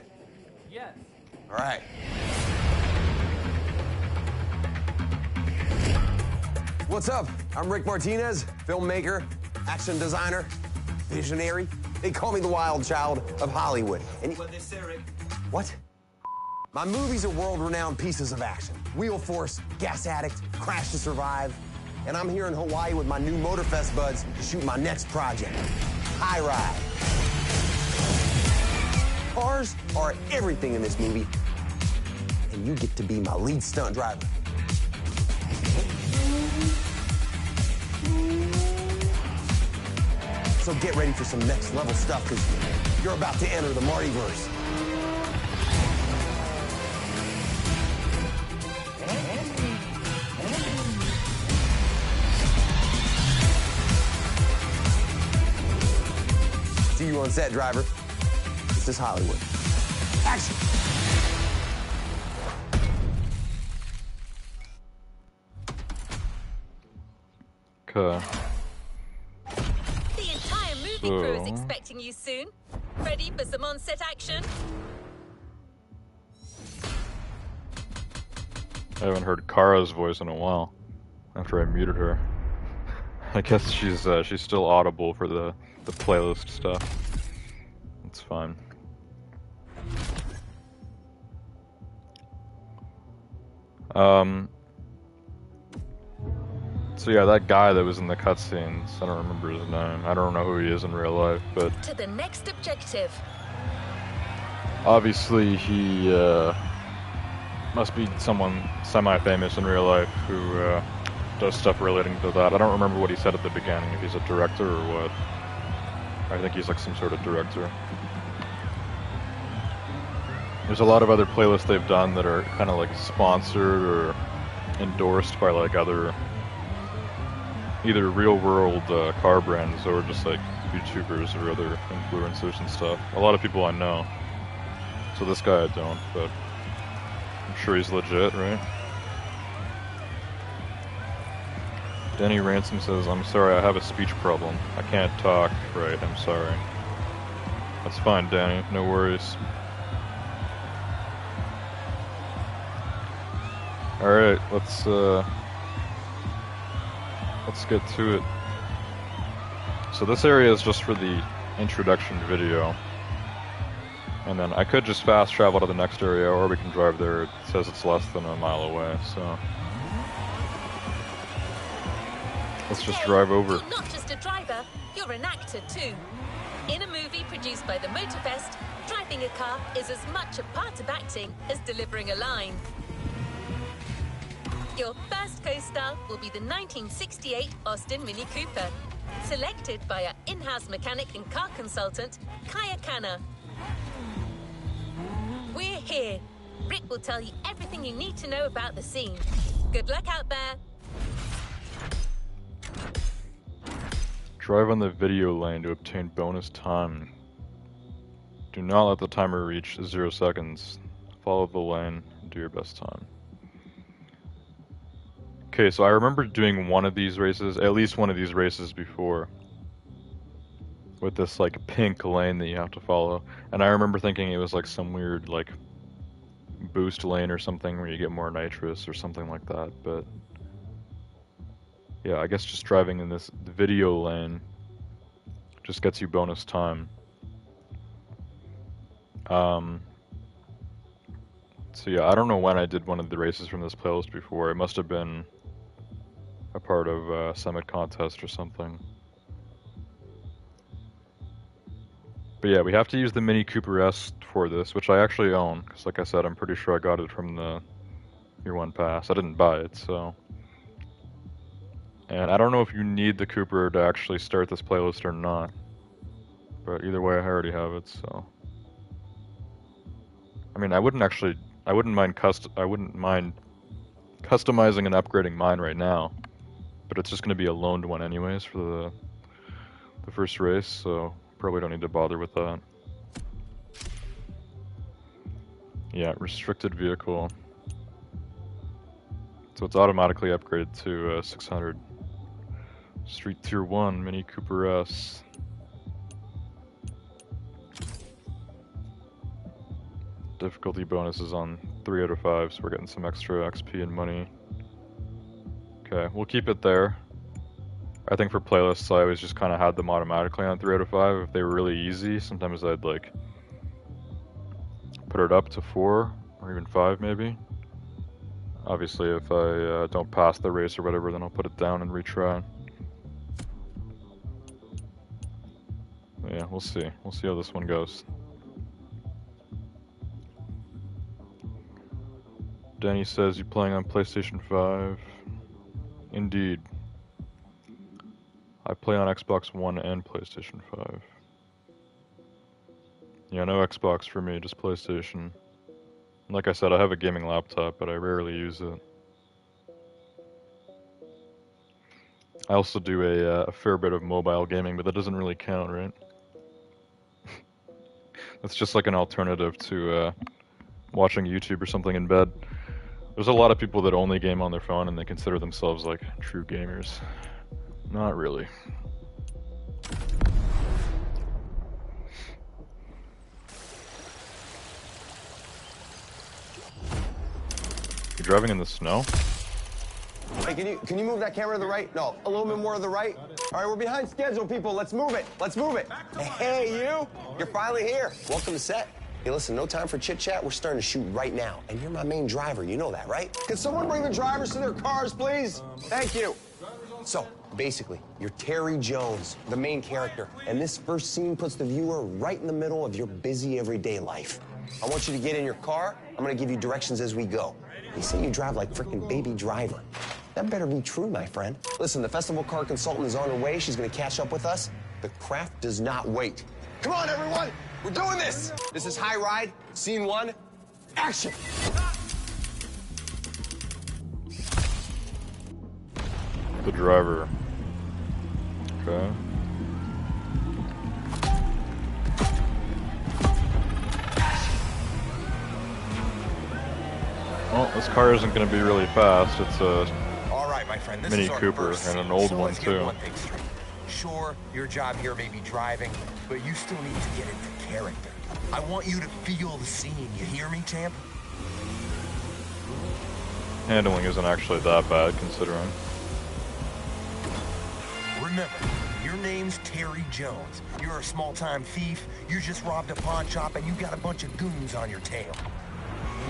Yes. All right. What's up? I'm Rick Martinez, filmmaker, action designer, visionary. They call me the wild child of Hollywood. And What they say, Rick. what? My movies are world-renowned pieces of action. Wheel Force, Gas Addict, Crash to Survive. And I'm here in Hawaii with my new Motorfest buds to shoot my next project, High Ride. Cars are everything in this movie, and you get to be my lead stunt driver. So get ready for some next level stuff, because you're about to enter the Martyverse. See you on set, driver. This is Hollywood. Action! Okay. The entire movie crew is expecting you soon. Ready for some on-set action? I haven't heard Kara's voice in a while, after I muted her. I guess she's still audible for the playlist stuff. It's fine. So yeah, that guy that was in the cutscenes, I don't remember his name. I don't know who he is in real life, but To the next objective. obviously he must be someone semi-famous in real life who does stuff relating to that. I don't remember what he said at the beginning, if he's a director or what. I think he's like some sort of director. There's a lot of other playlists they've done that are kind of like sponsored or endorsed by like other either real world car brands or just like YouTubers or other influencers and stuff. A lot of people I know. So this guy I don't, but I'm sure he's legit, right? Denny Ransom says, I'm sorry, I have a speech problem. I can't talk right, I'm sorry. That's fine, Danny, no worries. Alright, let's get to it. So this area is just for the introduction video. And then I could just fast travel to the next area, or we can drive there. It says it's less than a mile away, so let's just drive over. You're not just a driver, you're an actor too. In a movie produced by the Motorfest, driving a car is as much a part of acting as delivering a line. Your first co-star will be the 1968 Austin Mini Cooper, selected by our in-house mechanic and car consultant, Kaya Khanna. We're here. Rick will tell you everything you need to know about the scene. Good luck out there. Drive on the video lane to obtain bonus time. Do not let the timer reach 0 seconds. Follow the lane and do your best time. Okay, so I remember doing one of these races, at least one of these races before, with this like pink lane that you have to follow. And I remember thinking it was like some weird like boost lane or something where you get more nitrous or something like that, but yeah, I guess just driving in this video lane just gets you bonus time. So yeah, I don't know when I did one of the races from this playlist before. It must have been a part of a Summit contest or something. But yeah, we have to use the Mini Cooper S for this, which I actually own, because like I said, I'm pretty sure I got it from the Year 1 pass. I didn't buy it, so. And I don't know if you need the Cooper to actually start this playlist or not. But either way, I already have it, so. I mean, I wouldn't mind customizing and upgrading mine right now. But it's just going to be a loaned one anyways for the first race, so probably don't need to bother with that. Yeah, restricted vehicle. So it's automatically upgraded to 600. Street Tier 1, Mini Cooper S. Difficulty bonus is on 3 out of 5, so we're getting some extra XP and money. Okay, we'll keep it there. I think for playlists, I always just kind of had them automatically on 3 out of 5. If they were really easy, sometimes I'd like put it up to 4 or even 5 maybe. Obviously, if I don't pass the race or whatever, then I'll put it down and retry. Yeah, we'll see. We'll see how this one goes. Danny says you're playing on PlayStation 5. Indeed. I play on Xbox One and PlayStation 5. Yeah, no Xbox for me, just PlayStation. Like I said, I have a gaming laptop, but I rarely use it. I also do a fair bit of mobile gaming, but that doesn't really count, right? That's just like an alternative to watching YouTube or something in bed. There's a lot of people that only game on their phone and they consider themselves like true gamers. Not really. You driving in the snow? Hey, can you move that camera to the right? No, a little bit more to the right. All right, we're behind schedule, people. Let's move it. Let's move it. Hey, you. You're finally here. Welcome to set. Hey, listen, no time for chit-chat. We're starting to shoot right now. And you're my main driver. You know that, right? Can someone bring the drivers to their cars, please? Thank you. So, basically, you're Terry Jones, the main character. And this first scene puts the viewer right in the middle of your busy everyday life. I want you to get in your car. I'm going to give you directions as we go. They say you drive like frickin' Baby Driver. That better be true, my friend. Listen, the festival car consultant is on her way. She's going to catch up with us. The craft does not wait. Come on, everyone. We're doing this. This is High Ride, Scene 1, action. The driver. Okay. Well, this car isn't going to be really fast. It's a all right, my friend. This Mini is our Cooper first and an scene, old so one let's get too. one thing straight. Sure, your job here may be driving, but you still need to get into character. I want you to feel the scene. You hear me, champ? handling isn't actually that bad considering. Remember, your name's Terry Jones. You're a small-time thief, you just robbed a pawn shop, and you got a bunch of goons on your tail.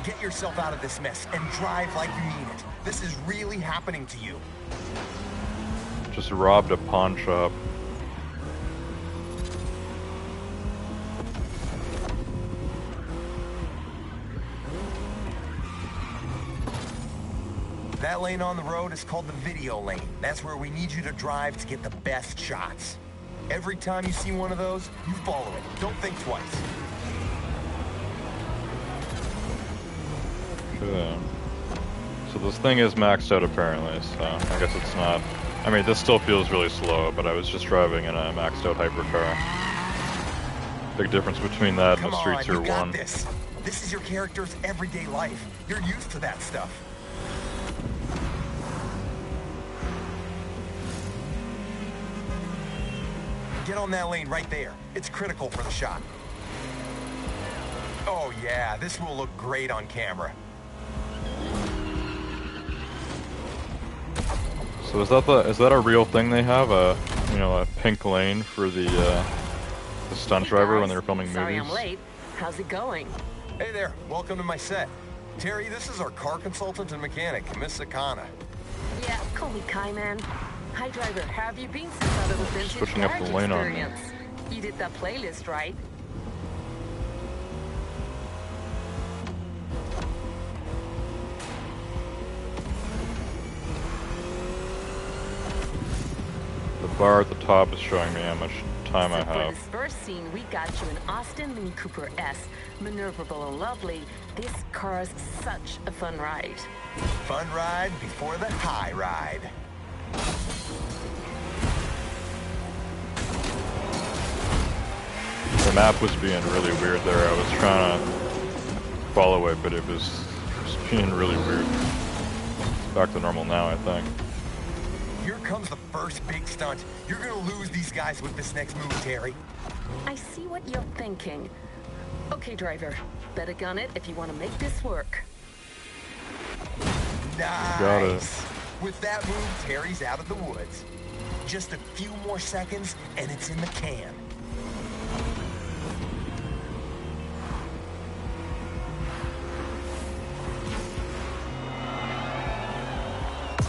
Get yourself out of this mess and drive like you mean it. This is really happening to you. Just robbed a pawn shop. That lane on the road is called the video lane. That's where we need you to drive to get the best shots. Every time you see one of those, you follow it. Don't think twice. Okay. So this thing is maxed out apparently, so I guess it's not. I mean, this still feels really slow, but I was just driving in a maxed out hypercar. Big difference between that and the Street Tier 1. Got this. This is your character's everyday life. You're used to that stuff. Get on that lane right there. It's critical for the shot. Oh yeah, this will look great on camera. So is that a real thing they have? A pink lane for the stunt driver when they're filming Sorry movies? I'm late. How's it going? Hey there, welcome to my set. Terry, this is our car consultant and mechanic, Miss Sakana. Yeah, call me Kai, man. Hi, driver. How have you been since our little vintage Switching up the garage lane on me. experience? You did that playlist, right? The bar at the top is showing me how much time I So for have. this first scene, we got you an Austin Mini Cooper S, maneuverable and lovely. This car's such a fun ride. Fun ride before the high ride. The map was being really weird there. I was trying to follow it, but it was being really weird. It's back to normal now, I think. Here comes the first big stunt. You're gonna lose these guys with this next move, Terry. I see what you're thinking. Okay, driver. Better gun it if you want to make this work. Nice. Got it. With that move, Terry's out of the woods. Just a few more seconds, and it's in the can.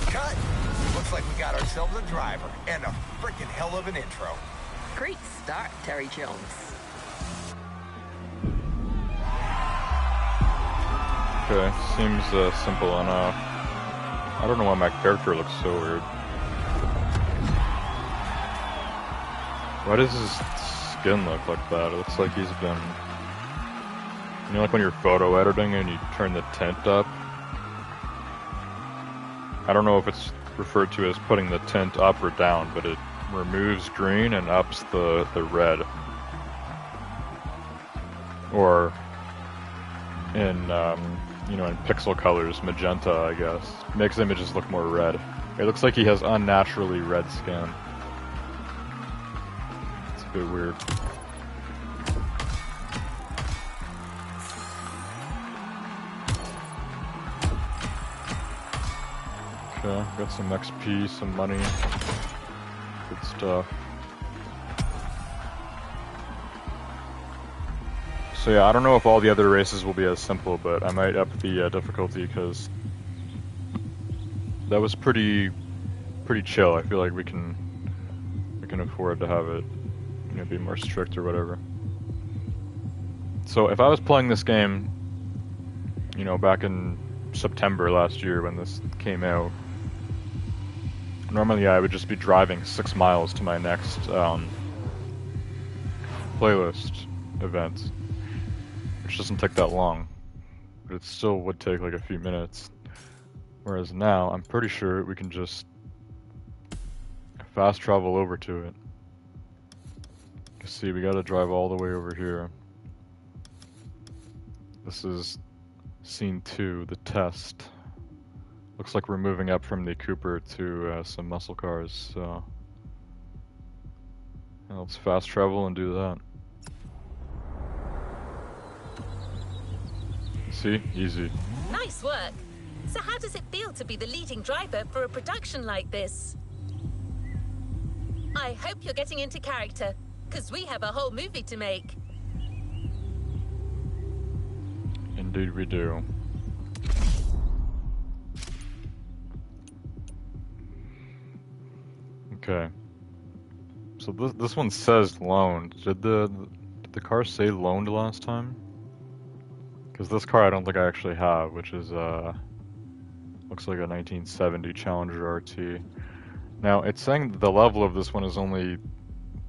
Cut! Looks like we got ourselves a driver, and a frickin' hell of an intro. Great start, Terry Jones. Okay, seems simple enough. I don't know why my character looks so weird. Why does his skin look like that? It looks like he's been... You know, like when you're photo editing and you turn the tint up? I don't know if it's referred to as putting the tint up or down, but it removes green and ups the red. Or in, in pixel colors, magenta, I guess. Makes images look more red. It looks like he has unnaturally red skin. It's a bit weird. Okay, got some XP, some money. Good stuff. So yeah, I don't know if all the other races will be as simple, but I might up the difficulty because that was pretty chill. I feel like we can afford to have it, be more strict or whatever. So if I was playing this game, back in September last year when this came out, normally I would just be driving 6 miles to my next playlist event, which doesn't take that long, but it still would take like a few minutes. Whereas now, I'm pretty sure we can just fast travel over to it. You see, we gotta drive all the way over here. This is scene 2, the test. Looks like we're moving up from the Cooper to some muscle cars, so yeah, let's fast travel and do that. See? Easy. Nice work. So how does it feel to be the leading driver for a production like this? I hope you're getting into character, because we have a whole movie to make. Indeed we do. Okay. So this one says loaned. Did the car say loaned last time? Because this car I don't think I actually have, which is looks like a 1970 Challenger RT. Now it's saying the level of this one is only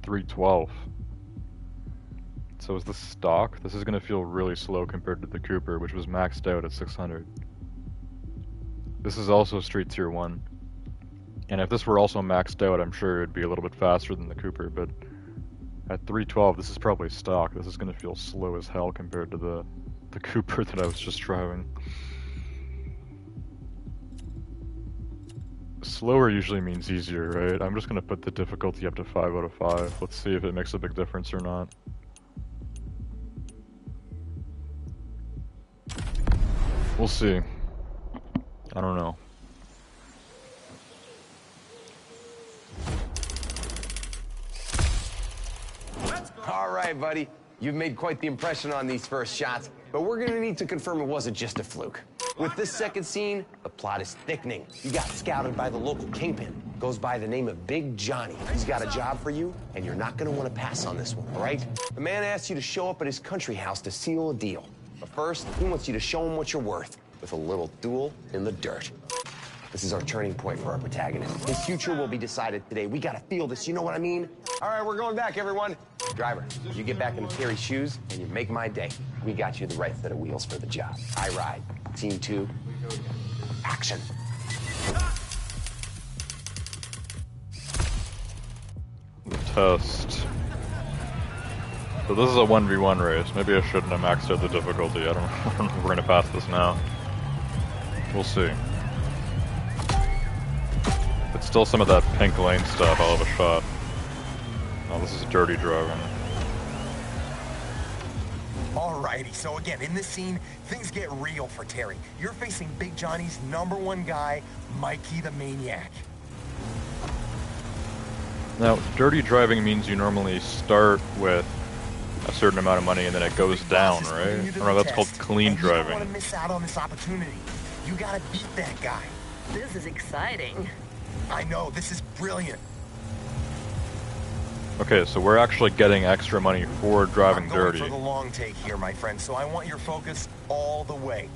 312. So is this stock? This is going to feel really slow compared to the Cooper, which was maxed out at 600. This is also Street Tier 1. And if this were also maxed out, I'm sure it would be a little bit faster than the Cooper, but at 312, this is probably stock. This is going to feel slow as hell compared to the Cooper that I was just driving. Slower usually means easier, right? I'm just going to put the difficulty up to 5 out of 5. Let's see if it makes a big difference or not. We'll see. I don't know. All right, buddy. You've made quite the impression on these first shots, but we're gonna need to confirm it wasn't just a fluke. With this second scene, the plot is thickening. You got scouted by the local kingpin. Goes by the name of Big Johnny. He's got a job for you, and you're not gonna wanna pass on this one, all right? The man asks you to show up at his country house to seal a deal. But first, he wants you to show him what you're worth with a little duel in the dirt. This is our turning point for our protagonist. His future will be decided today. We gotta feel this, you know what I mean? All right, we're going back, everyone. Driver, you get back into Terry's shoes, and you make my day. We got you the right set of wheels for the job. I ride. Scene 2, action. Test. So this is a 1v1 race. Maybe I shouldn't have maxed out the difficulty. I don't know if we're gonna pass this now. We'll see. If it's still some of that pink lane stuff, I'll have a shot. Oh, this is dirty driving. Alrighty, so again, in this scene, things get real for Terry. You're facing Big Johnny's #1 guy, Mikey the Maniac. Now, dirty driving means you normally start with a certain amount of money and then it goes down, right? Or that's called clean driving. You don't want to miss out on this opportunity. You gotta beat that guy. This is exciting. I know, this is brilliant. Okay, so we're actually getting extra money for driving dirty. I'm going for the long take here, my friend, so I want your focus all the way.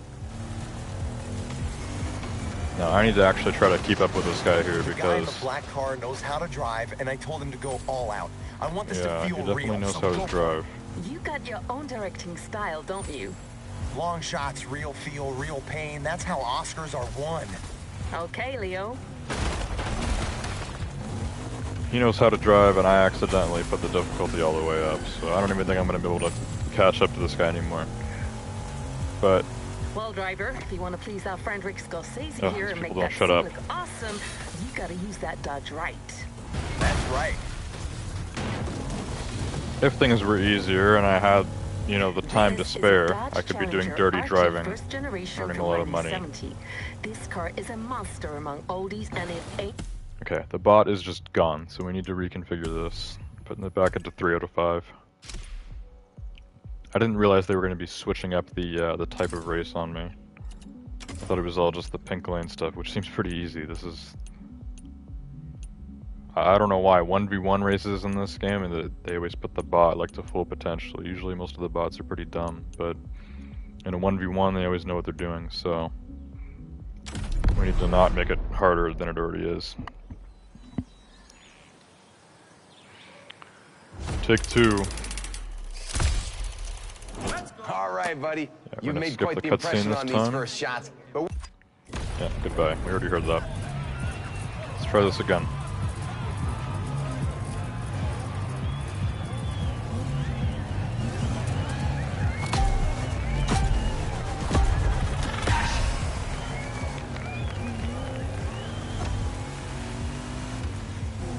Now, I need to actually try to keep up with this guy here The guy in because... the black car knows how to drive, and I told him to go all out. I want this to Yeah, he feel definitely real. knows So how go to drive. You got your own directing style, don't you? Long shots, real feel, real pain. That's how Oscars are won. Okay, Leo. He knows how to drive, and I accidentally put the difficulty all the way up, so I don't even think I'm going to be able to catch up to this guy anymore. But... Well, driver, if you want to please our friend Rick Scorsese here and make don't that shut scene up. look awesome, you gotta use that Dodge right. That's right. if things were easier and I had, you know, the time to spare, I could be doing dirty driving, earning a lot of money. This car is a monster among oldies, and it ain't... Okay, the bot is just gone, so we need to reconfigure this. Putting it back into 3 out of 5. I didn't realize they were going to be switching up the type of race on me. I thought it was all just the pink lane stuff, which seems pretty easy. This is... I don't know why 1v1 races in this game, and they always put the bot like to full potential. Usually most of the bots are pretty dumb, but in a 1v1 they always know what they're doing, so we need to not make it harder than it already is. Take 2. All right, buddy. Yeah, You've made quite the cutscene impression this on time. these first shots. But Yeah, goodbye. We already heard that. Let's try this again.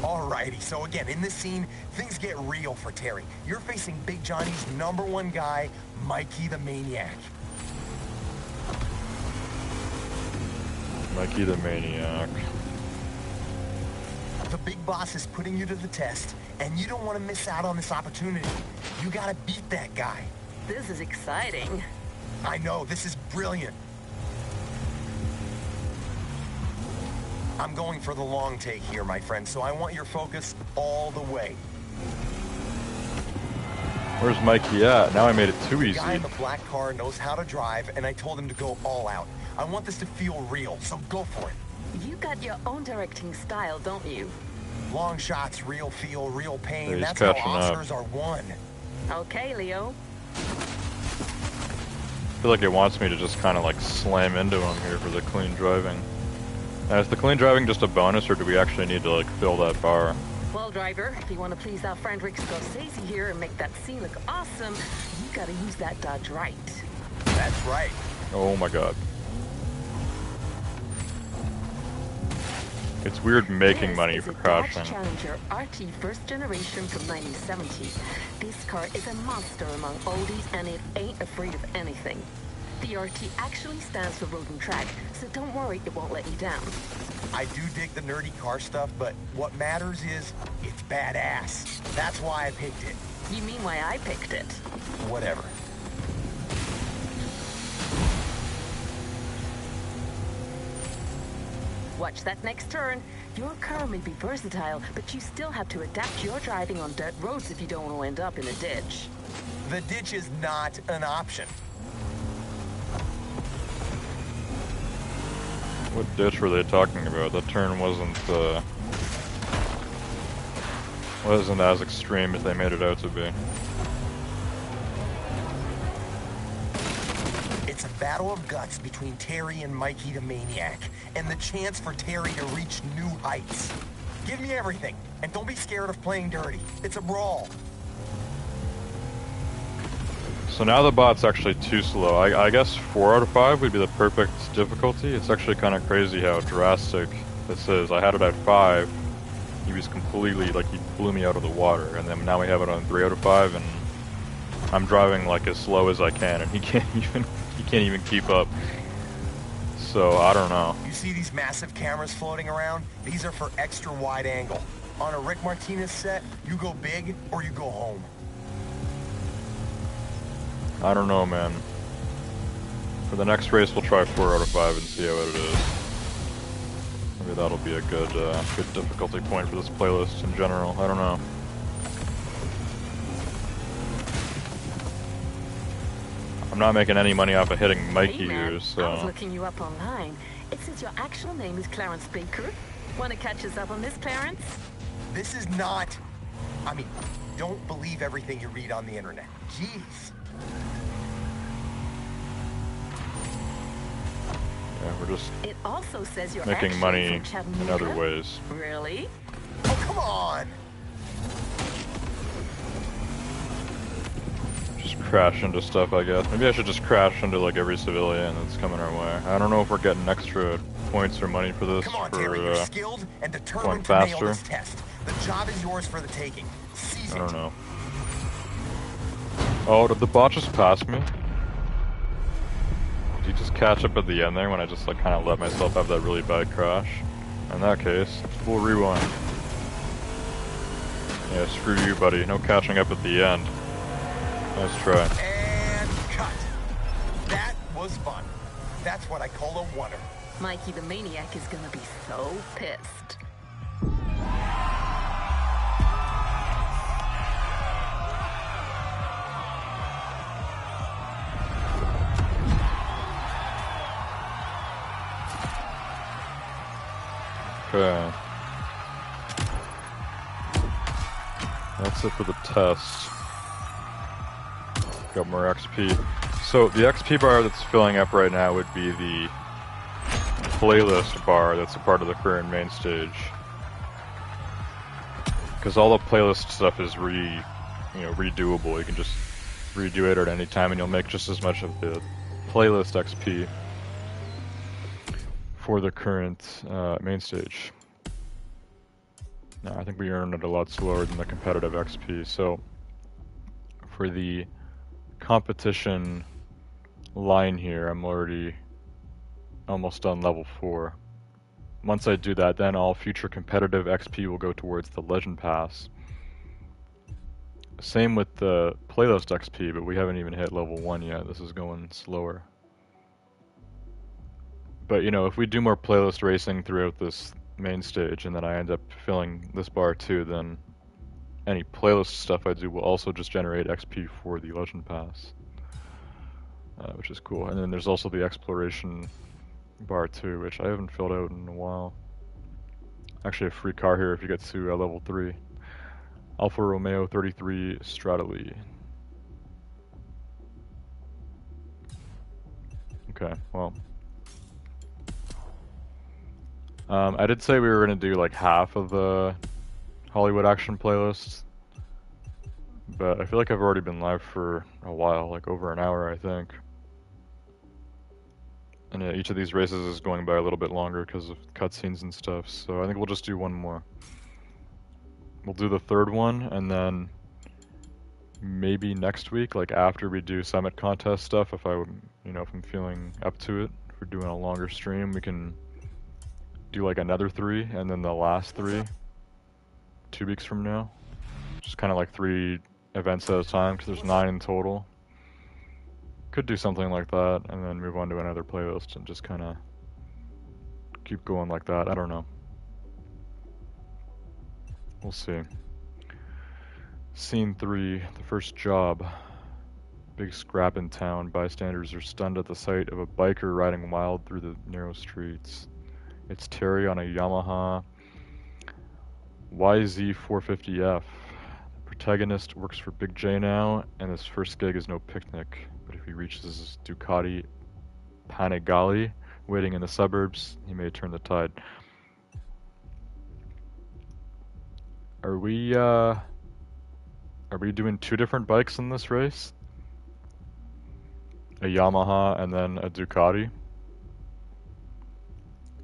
Alrighty, so again, in this scene, things get real for Terry. You're facing Big Johnny's #1 guy, Mikey the Maniac. Mikey the Maniac. The big boss is putting you to the test, and you don't want to miss out on this opportunity. You gotta beat that guy. This is exciting. I know, this is brilliant. I'm going for the long take here, my friend, so I want your focus all the way. Where's Mikey at? Now I made it too The easy. guy in the black car knows how to drive, and I told him to go all out. I want this to feel real, so go for it. You got your own directing style, don't you? Long shots, real feel, real pain. Yeah, he's That's how catching up. Oscars are won. Okay, Leo. I feel like it wants me to just kind of like slam into him here for the clean driving. Now, is the clean driving just a bonus, or do we actually need to like fill that bar? Well, driver, if you want to please our friend Rick Scorsese here and make that scene look awesome, you gotta use that Dodge right. That's right. Oh my god. It's weird making money This for is a crashing. Dodge Challenger RT first generation from 1970. This car is a monster among oldies, and it ain't afraid of anything. The RT actually stands for road and track, so don't worry, it won't let you down. I do dig the nerdy car stuff, but what matters is it's badass. That's why I picked it. You mean why I picked it? Whatever. Watch that next turn. Your car may be versatile, but you still have to adapt your driving on dirt roads if you don't want to end up in a ditch. The ditch is not an option. What ditch were they talking about? That turn wasn't as extreme as they made it out to be. It's a battle of guts between Terry and Mikey the Maniac, and the chance for Terry to reach new heights. Give me everything, and don't be scared of playing dirty. It's a brawl. So now the bot's actually too slow. I guess 4 out of 5 would be the perfect difficulty. It's actually kind of crazy how drastic this is. I had it at 5. He was completely, like, he blew me out of the water. And then now we have it on 3 out of 5, and I'm driving, like, as slow as I can, and he can't even keep up. So, I don't know. You see these massive cameras floating around? These are for extra wide angle. On a Rick Martinez set, you go big or you go home. I don't know, man. For the next race, we'll try 4 out of 5 and see how it is. Maybe that'll be a good difficulty point for this playlist in general. I don't know. I'm not making any money off of hitting Mikey Hey man, here, so... I was looking you up online. It says your actual name is Clarence Baker. Want to catch us up on this, Clarence? This is not... I mean, don't believe everything you read on the internet. Jeez. Yeah, we're just It also says you're making actually money from in Chattanooga. other ways. Really? Oh, come on! Just crash into stuff, I guess. Maybe I should just crash into like every civilian that's coming our way. I don't know if we're getting extra points or money for this. Come on, for, Terry, you're skilled and going determined to nail faster. this test. The job is yours for the taking. Seize it. I don't know. Oh, did the bot just pass me? Did he just catch up at the end there when I just like kind of let myself have that really bad crash? In that case, we'll rewind. Yeah, screw you, buddy. No catching up at the end. Nice try. And cut. That was fun. That's what I call a oneer. Mikey the Maniac is gonna be so pissed. Okay. That's it for the test. Got more XP. So the XP bar that's filling up right now would be the playlist bar that's a part of the current main stage. Because all the playlist stuff is redoable. You can just redo it at any time and you'll make just as much of the playlist XP for the current main stage. No, I think we earned it a lot slower than the competitive XP. So for the competition line here, I'm already almost done level 4. once I do that, then all future competitive XP will go towards the Legend Pass. Same with the playlist XP, but we haven't even hit level 1 yet. This is going slower. But, you know, if we do more playlist racing throughout this main stage, and then I end up filling this bar too, then any playlist stuff I do will also just generate XP for the Legend Pass. Which is cool. And then there's also the exploration bar too, which I haven't filled out in a while. Actually, a free car here if you get to level 3. Alfa Romeo 33 Stradale. Okay, well. I did say we were going to do like half of the Hollywood action playlist, but I feel like I've already been live for a while, like over an hour I think. And yeah, each of these races is going by a little bit longer because of cutscenes and stuff, so I think we'll just do one more. We'll do the third one, and then maybe next week, like after we do Summit Contest stuff, if I would, you know, if I'm feeling up to it, if we're doing a longer stream, we can do like another 3, and then the last 3, 2 weeks from now. Just kind of like 3 events at a time, because there's 9 in total. Could do something like that, and then move on to another playlist, and just kind of keep going like that. I don't know. We'll see. Scene 3, the first job. Big scrap in town. Bystanders are stunned at the sight of a biker riding wild through the narrow streets. It's Terry on a Yamaha YZ450F. The protagonist works for Big J now, and his first gig is no picnic. But if he reaches his Ducati Panigale waiting in the suburbs, he may turn the tide. Are we doing 2 different bikes in this race? A Yamaha and then a Ducati?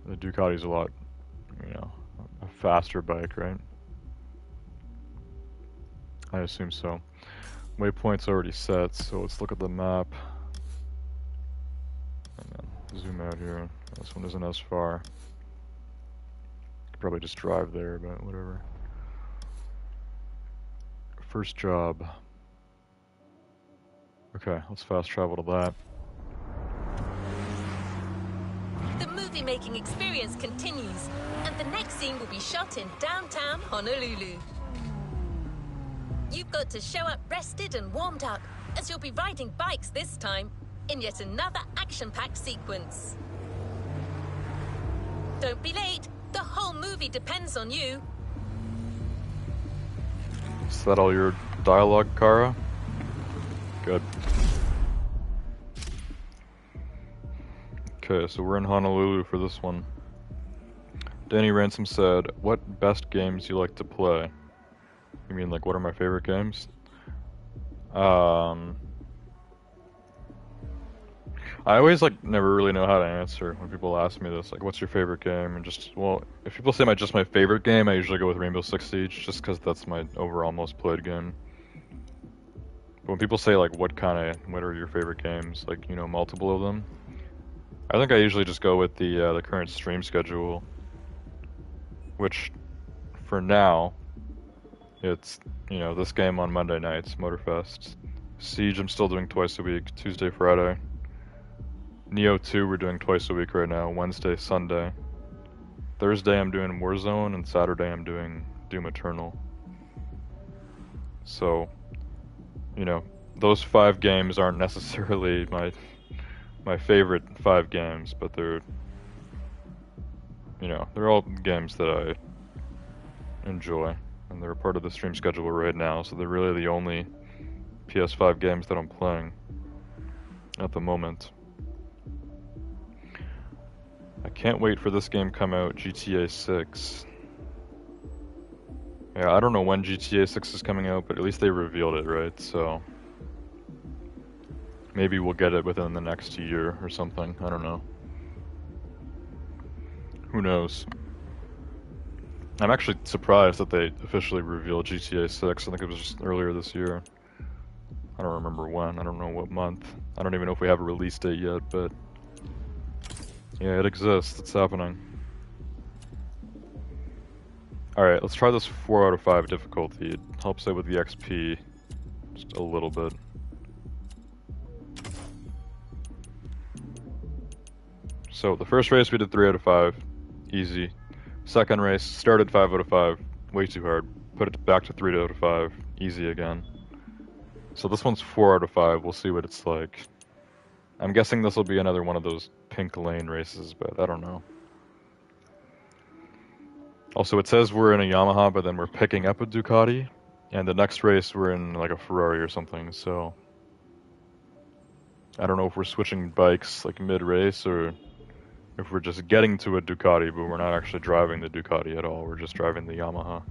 The Ducati's a lot, you know, a faster bike, right? I assume so. Waypoint's already set, so let's look at the map. And then zoom out here. This one isn't as far. Could probably just drive there, but whatever. First job. Okay, let's fast travel to that. The movie-making experience continues, and the next scene will be shot in downtown Honolulu. You've got to show up rested and warmed up, as you'll be riding bikes this time, in yet another action-packed sequence. Don't be late, the whole movie depends on you. Is that all your dialogue, Kara? Good. Okay, so we're in Honolulu for this one. Danny Ransom said, "What best games you like to play?" You mean like what are my favorite games? I always like never really know how to answer when people ask me this, like what's your favorite game, and just, well, if people say just my favorite game, I usually go with Rainbow Six Siege, just because that's my overall most played game. But when people say like what are your favorite games, like, you know, multiple of them, I think I usually just go with the current stream schedule, which for now it's, you know, this game on Monday nights, Motorfest. Siege I'm still doing twice a week, Tuesday, Friday. Neo 2 we're doing twice a week right now, Wednesday, Sunday. Thursday I'm doing Warzone, and Saturday I'm doing Doom Eternal. So, you know, those 5 games aren't necessarily my favorite 5 games, but they're, you know, they're all games that I enjoy, and they're a part of the stream schedule right now, so they're really the only PS5 games that I'm playing at the moment. I can't wait for this game to come out, GTA 6. Yeah, I don't know when GTA 6 is coming out, but at least they revealed it, right? So maybe we'll get it within the next year or something. I don't know. Who knows? I'm actually surprised that they officially revealed GTA 6. I think it was just earlier this year. I don't remember when. I don't know what month. I don't even know if we have a release date yet, but yeah, it exists. It's happening. Alright, let's try this 4 out of 5 difficulty. It helps out with the XP just a little bit. So the first race we did 3 out of 5, easy. Second race, started 5 out of 5, way too hard. Put it back to 3 out of 5, easy again. So this one's 4 out of 5, we'll see what it's like. I'm guessing this will be another one of those pink lane races, but I don't know. Also, it says we're in a Yamaha, but then we're picking up a Ducati, and the next race we're in like a Ferrari or something, so... I don't know if we're switching bikes like mid-race, or if we're just getting to a Ducati, but we're not actually driving the Ducati at all, we're just driving the Yamaha.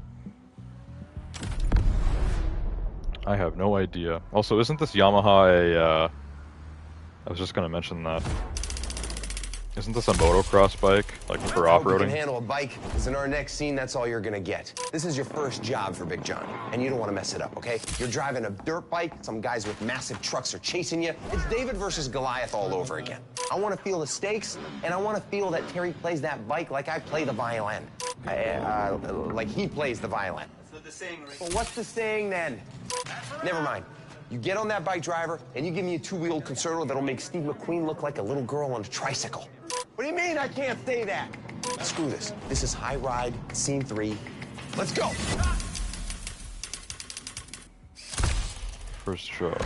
I have no idea. Also, isn't this Yamaha a, I was just gonna mention that. Isn't this a motocross bike, like for off-roading? You can handle a bike, because in our next scene, that's all you're gonna get. This is your first job for Big John, and you don't want to mess it up, okay? You're driving a dirt bike, some guys with massive trucks are chasing you. It's David versus Goliath all over again. I want to feel the stakes, and I want to feel that Terry plays that bike like I play the violin. Like he plays the violin. That's what the saying, right? Well, what's the saying then? Never mind. You get on that bike, driver, and you give me a two-wheeled concerto that'll make Steve McQueen look like a little girl on a tricycle. What do you mean I can't say that? Screw this. This is High Ride, Scene 3. Let's go! First job.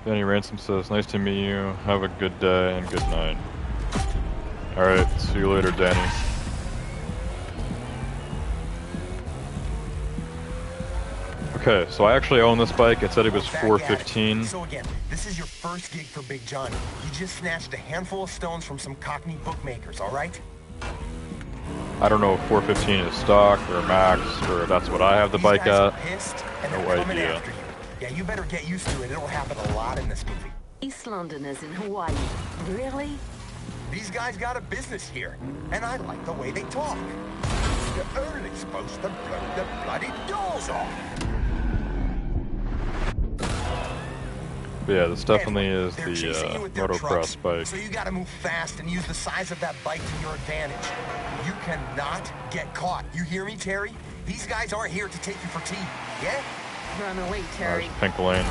Danny Ransom says, nice to meet you, have a good day, and good night. Alright, see you later, Danny. Okay, so I actually own this bike. It said it was $415. So again, this is your first gig for Big John. You just snatched a handful of stones from some Cockney bookmakers, all right? I don't know if $415 is stock or max, or that's what I have the bike at. Pissed, and No they're coming idea. after you. Yeah, you better get used to it. It'll happen a lot in this movie. East Londoners in Hawaii. Really? These guys got a business here, and I like the way they talk. You're only supposed to blow the bloody doors off. But yeah, this definitely is They're the chasing you with their trucks, motocross bike. so you gotta move fast and use the size of that bike to your advantage. You cannot get caught. You hear me, Terry? These guys aren't here to take you for tea, yeah? Run away, Terry. There's pink lane.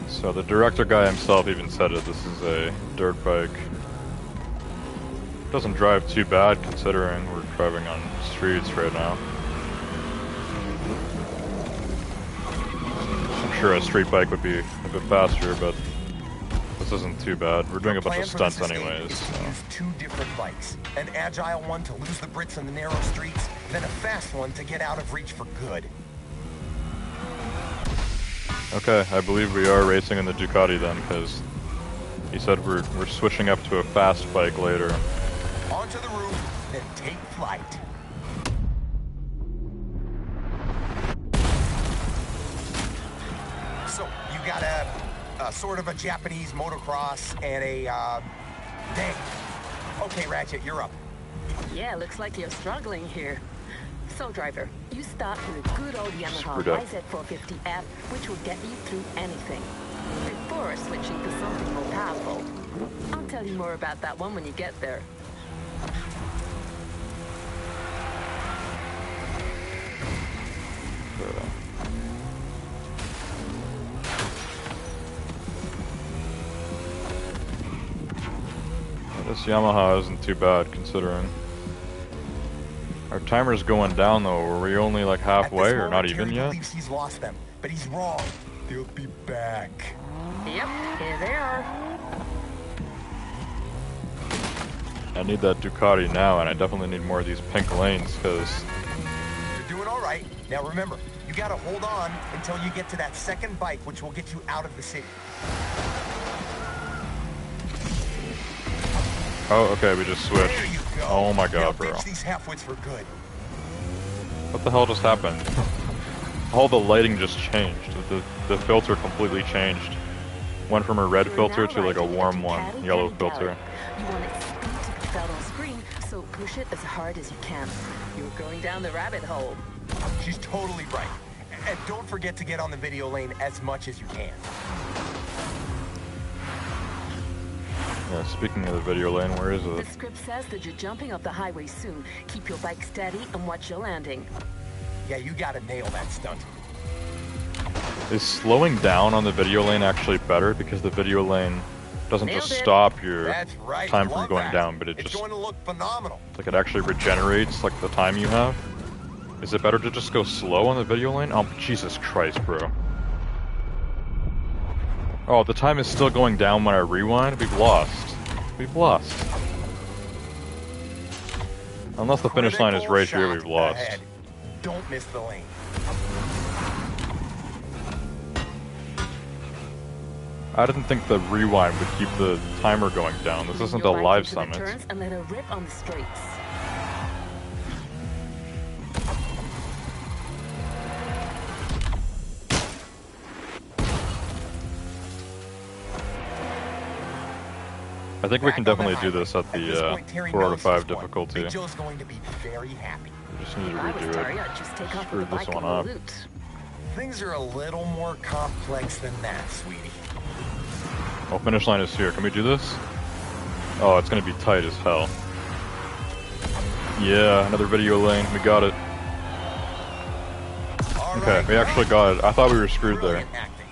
So the director guy himself even said it, this is a dirt bike. Doesn't drive too bad considering we're driving on streets right now. I'm sure a street bike would be a bit faster, but this isn't too bad. We're doing a bunch of stunts anyways. So. Use two different bikes. An agile one to lose the Brits on the narrow streets, then a fast one to get out of reach for good. Okay, I believe we are racing in the Ducati then, because he said we're switching up to a fast bike later. Onto the roof, then take flight. So, you got a sort of a Japanese motocross and a, dang. Okay, Ratchet, you're up. Yeah, looks like you're struggling here. So, driver, you start with a good old Yamaha Screwed up. YZ450F, which will get you through anything. Before switching to something more powerful. I'll tell you more about that one when you get there. This Yamaha isn't too bad considering. Our timer's going down though. Were we only like halfway or not even yet? Believes he's lost them, but he's wrong. They'll be back. Yep, here they are. I need that Ducati now, and I definitely need more of these pink lanes because You're doing all right. Now remember, you gotta hold on until you get to that second bike, which will get you out of the city. oh, okay, we just switched. There you go. Oh my Now god, bro! ditch these halfwits for good. What the hell just happened? All the lighting just changed. The filter completely changed. Went from a red filter to like a warm one, yellow filter. You want its speed to be felt on screen, so push it as hard as you can. You're going down the rabbit hole. She's totally right. And don't forget to get on the video lane as much as you can. Yeah, speaking of the video lane, where is The it? script says that you're jumping off the highway soon. Keep your bike steady and watch your landing. Yeah, you gotta nail that stunt. Is slowing down on the video lane actually better? Because the video lane doesn't just Nailed it. stop your That's right. time from Love going that. down, but it It's just, going to look phenomenal. like, it actually regenerates, like, the time you have. Is it better to just go slow on the video lane? Oh, Jesus Christ, bro. Oh, the time is still going down when I rewind? We've lost. We've lost. Unless the finish line is Critical right here, shot we've lost. ahead. Don't miss the lane. I didn't think the rewind would keep the timer going down. This isn't a Your bike live into the summit. turns and let her rip on the straights. I think we Back can on the definitely do highway. this at At this the point, Terry 4 out of knows 5 he's won. difficulty. Big Joe's going to be very happy. We just need to If I was redo Terry, it. I'd just take off Screw with the this bike one and up. loot. Things are a little more complex than that, sweetie. Oh, finish line is here. Can we do this? Oh, it's gonna be tight as hell. Yeah, another video lane. We got it. All Okay, right, we actually got it. I thought we were screwed there. brilliant acting.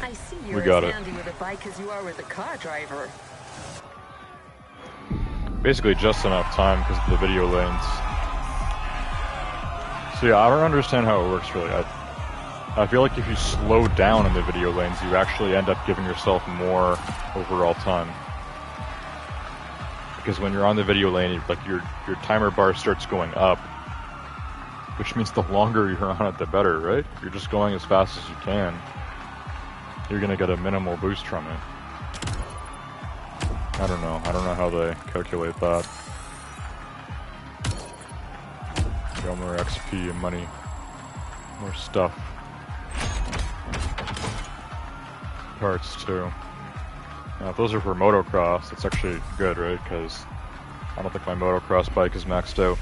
I see We you're got as it. handy with a bike as you are with a car driver. Basically just enough time because of the video lanes. So yeah, I don't understand how it works really. I feel like if you slow down in the video lanes, you actually end up giving yourself more overall time. Because when you're on the video lane, like your timer bar starts going up, which means the longer you're on it, the better, right? If you're just going as fast as you can, you're gonna get a minimal boost from it. I don't know how they calculate that. Got more XP and money, more stuff. Parts too. Now, if those are for motocross, that's actually good, right? Because I don't think my motocross bike is maxed out.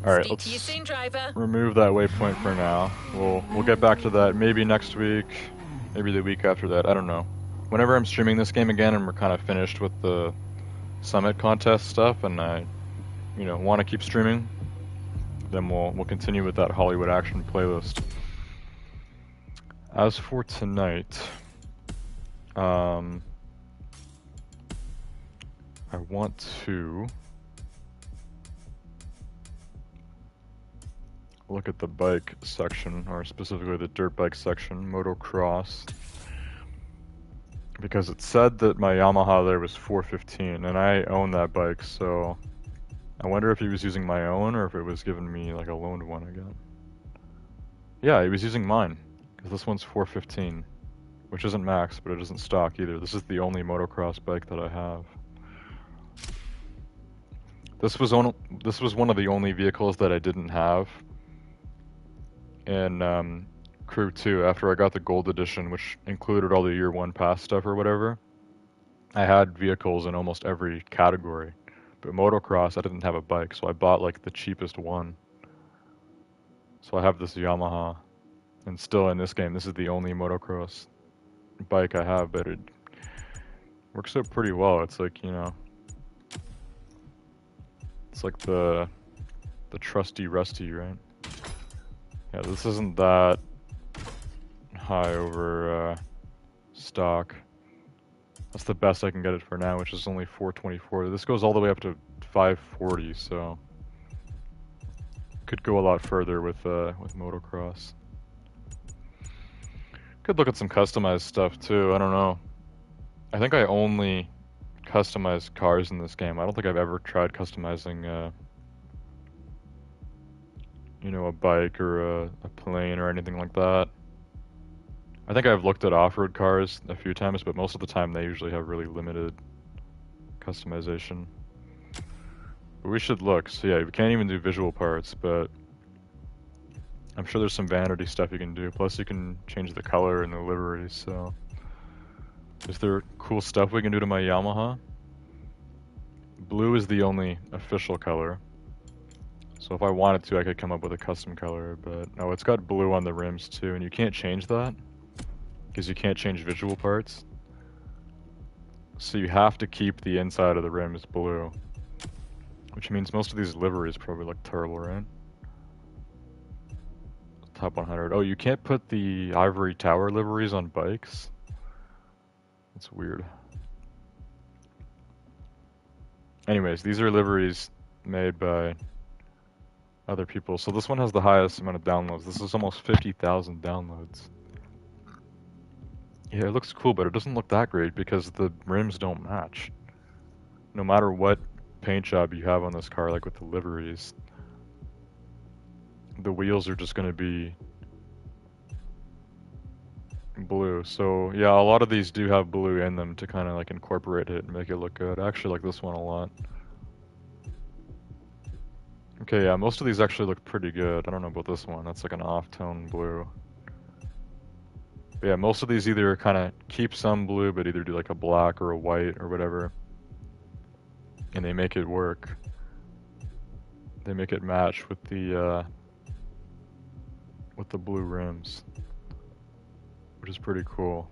Alright, Speak to you let's soon, driver. remove that waypoint for now. We'll get back to that maybe next week, maybe the week after that, I don't know. Whenever I'm streaming this game again and we're kind of finished with the summit contest stuff and I, want to keep streaming, then we'll continue with that Hollywood action playlist. As for tonight, I want to look at the bike section, or specifically the dirt bike section, motocross, because it said that my Yamaha there was 415, and I own that bike, so I wonder if he was using my own or if it was giving me like a loaned one again. Yeah, he was using mine, because this one's 415, which isn't max, but it isn't stock either. This is the only motocross bike that I have. This was one of the only vehicles that I didn't have in Crew 2 after I got the gold edition, which included all the year 1 pass stuff or whatever. I had vehicles in almost every category, but motocross I didn't have a bike, so I bought like the cheapest one. So I have this Yamaha, and still in this game this is the only motocross bike I have, but it works out pretty well. It's like, it's like the trusty rusty, right? Yeah, this isn't that high over stock. That's the best I can get it for now, which is only 424. This goes all the way up to 540, so could go a lot further with motocross. Could look at some customized stuff too. I don't know. I think I only customize cars in this game. I don't think I've ever tried customizing a bike or a plane or anything like that. I think I've looked at off-road cars a few times, but most of the time they usually have really limited customization. But we should look. So yeah, we can't even do visual parts, but I'm sure there's some vanity stuff you can do. Plus you can change the color and the livery, so... Is there cool stuff we can do to my Yamaha? Blue is the only official color. So if I wanted to, I could come up with a custom color, but no, it's got blue on the rims too, and you can't change that because you can't change visual parts. So you have to keep the inside of the rims blue, which means most of these liveries probably look terrible, right? Top 100. Oh, you can't put the ivory tower liveries on bikes? That's weird. Anyways, these are liveries made by other people. So this one has the highest amount of downloads. This is almost 50,000 downloads. Yeah, it looks cool, but it doesn't look that great because the rims don't match. No matter what paint job you have on this car, like with the liveries, the wheels are just going to be blue. So yeah, a lot of these do have blue in them to kind of like incorporate it and make it look good. I actually like this one a lot. Okay, yeah, most of these actually look pretty good. I don't know about this one. That's like an off-tone blue. But yeah, most of these either kind of keep some blue, but either do like a black or a white or whatever. And they make it work. They make it match with the blue rims, which is pretty cool.